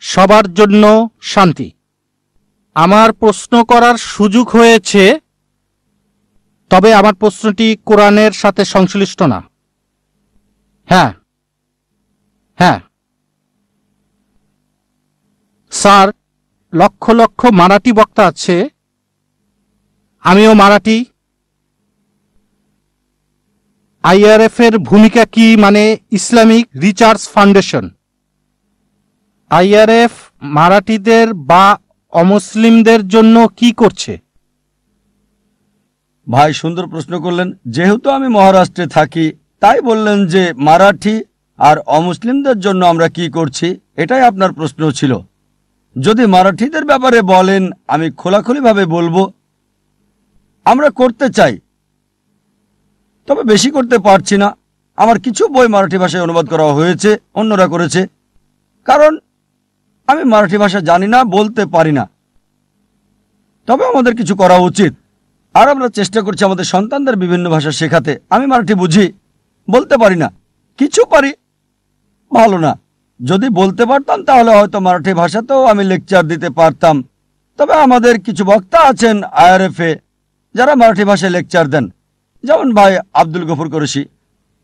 সবার জন্য শান্তি। আমার প্রশ্ন করার সুযোগ হয়েছে, তবে আমার প্রশ্নটি কোরআনের সাথে সংশ্লিষ্ট না। হ্যাঁ হ্যাঁ স্যার, লক্ষ লক্ষ মারাঠি বক্তা আছে, আমিও মারাঠি। আইআরএফ এর ভূমিকা কি, মানে ইসলামিক রিসার্চ ফাউন্ডেশন। আইআরএফ মারাঠিদের বা অমুসলিমদের জন্য কি করছে? ভাই সুন্দর প্রশ্ন করলেন। যেহেতু আমি মহারাষ্ট্রে থাকি তাই বললেন যে মারাঠি আর অমুসলিমদের জন্য আমরা কি করছি, এটাই আপনার প্রশ্ন ছিল। যদি মারাঠিদের ব্যাপারে বলেন আমি খোলাখুলিভাবে বলবো আমরা করতে চাই, তবে বেশি করতে পারছি না। আমার কিছু বই মারাঠি ভাষায় অনুবাদ করা হয়েছে, অন্যরা করেছে, কারণ আমি মারাঠি ভাষা জানি না, বলতে পারি না। তবে আমাদের কিছু করা উচিত, আর আমরা চেষ্টা করছি আমাদের সন্তানদের বিভিন্ন ভাষা শেখাতে। আমি মারাঠি বুঝি, বলতে পারি না, কিছু পারি, ভালো না। যদি বলতে পারতাম তাহলে হয়তো মারাঠি ভাষাতেও আমি লেকচার দিতে পারতাম। তবে আমাদের কিছু বক্তা আছেন IRF-এ যারা মারাঠি ভাষায় লেকচার দেন, যেমন ভাই আব্দুল গফুর কুরেশি।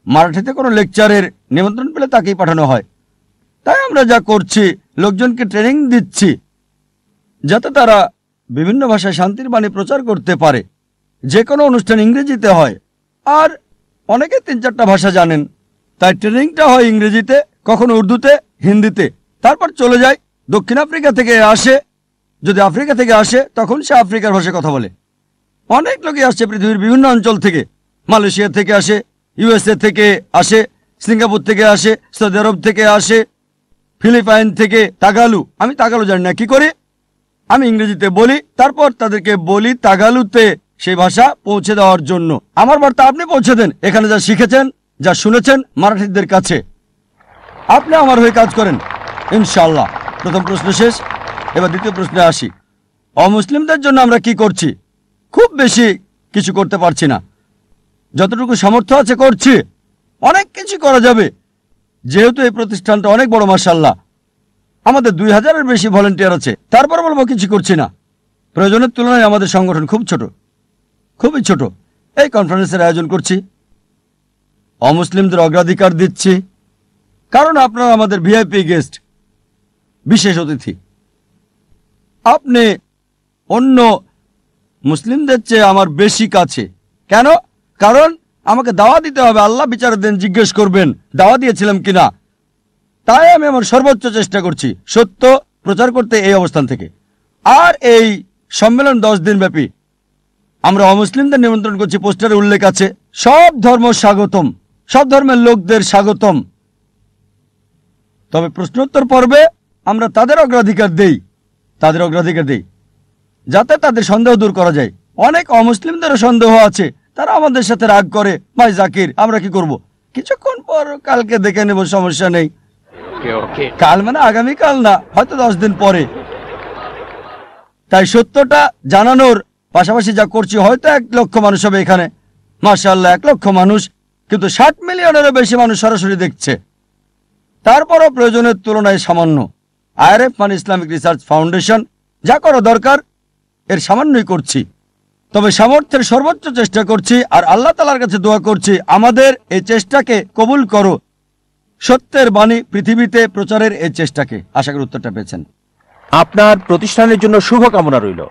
মারাঠিতে কোনো লেকচারের নিমন্ত্রণ পেলে তাকেই পাঠানো হয়। তাই আমরা যা করছি, লোকজনকে ট্রেনিং দিচ্ছি যাতে তারা বিভিন্ন ভাষায় শান্তির বাণী প্রচার করতে পারে। যে কোনো অনুষ্ঠান ইংরেজিতে হয়, আর অনেকে 3-4টা ভাষা জানেন, তাই ট্রেনিংটা হয় ইংরেজিতে, কখনো উর্দুতে, হিন্দিতে। তারপর চলে যায় দক্ষিণ আফ্রিকা থেকে আসে, যদি আফ্রিকা থেকে আসে তখন সে আফ্রিকার ভাষায় কথা বলে। অনেক লোকই আসছে পৃথিবীর বিভিন্ন অঞ্চল থেকে, মালয়েশিয়া থেকে আসে, USA থেকে আসে, সিঙ্গাপুর থেকে আসে, সৌদি আরব থেকে আসে, ফিলিপাইন থেকে। তাগালু, আমি তাগালু জানি না, কি করি? আমি ইংরেজিতে বলি, তারপর তাদেরকে বলি তাগালুতে সেই ভাষা পৌঁছে দেওয়ার জন্য। আমার বার্তা আপনি পৌঁছে দেন, এখানে যা শিখেছেন, যা শুনেছেন মারাঠিদের কাছে, আপনি আমার হয়ে কাজ করেন ইনশাআল্লাহ। প্রথম প্রশ্ন শেষ, এবার দ্বিতীয় প্রশ্নে আসি। অমুসলিমদের জন্য আমরা কি করছি? খুব বেশি কিছু করতে পারছি না, যতটুকু সামর্থ্য আছে করছি। অনেক কিছু করা যাবে, যেহেতু এই প্রতিষ্ঠানটা অনেক বড়, মাশাআল্লাহ আমাদের 2000-এর বেশি ভলেন্টিয়ার আছে। তারপর বলবো কিছু করছি না। প্রয়োজনের তুলনায় আমাদের সংগঠন খুব ছোট, খুবই ছোট। এই কনফারেন্সের আয়োজন করছি, অমুসলিমদের অগ্রাধিকার দিচ্ছি, কারণ আপনারা আমাদের VIP গেস্ট, বিশেষ অতিথি। আপনি অন্য মুসলিমদের চেয়ে আমার বেশি কাছে। কেন? কারণ আমাকে দাওয়া দিতে হবে, আল্লাহ বিচার দেন, জিজ্ঞেস করবেন দাওয়া দিয়েছিলাম কিনা। তাই আমি আমার সর্বোচ্চ চেষ্টা করছি সত্য প্রচার করতে এই অবস্থান থেকে। আর এই সম্মেলন 10 দিন ব্যাপী। আমরা অমুসলিমদের নিমন্ত্রণ করছি, পোস্টারে উল্লেখ আছে সব ধর্ম স্বাগতম, সব ধর্মের লোকদের স্বাগতম। তবে প্রশ্নোত্তর পর্বে আমরা তাদের অগ্রাধিকার দেই, যাতে তাদের সন্দেহ দূর করা যায়। অনেক অমুসলিমদেরও সন্দেহ আছে, তারা আমাদের সাথে রাগ করে, ভাই জাকির আমরা কি করব? কিছুক্ষণ পর কালকে দেখে নেব, সমস্যা নেই। কাল মানে আগামীকাল না, হয়তো 10 দিন পরে। তাই সত্যটা জানানোর পাশাপাশি যা করছি, হয়তো 1 লক্ষ মানুষ হবে এখানে, মাশাআল্লাহ 1 লক্ষ মানুষ, কিন্তু 60 মিলিয়নেরও বেশি মানুষ সরাসরি দেখছে। তারপরও প্রয়োজনের তুলনায় সামান্য। IRF মানে ইসলামিক রিসার্চ ফাউন্ডেশন, যা করা দরকার এর সামান্যই করছি, তবে সামর্থ্যের সর্বোচ্চ চেষ্টা করছি। আর আল্লাহ তাআলার কাছে দোয়া করছি আমাদের এই চেষ্টাকে কবুল করো, সত্যের বাণী পৃথিবীতে প্রচারের এই চেষ্টাকে। আশা করি উত্তরটা পেয়েছেন। আপনার প্রতিষ্ঠানের জন্য শুভকামনা রইল।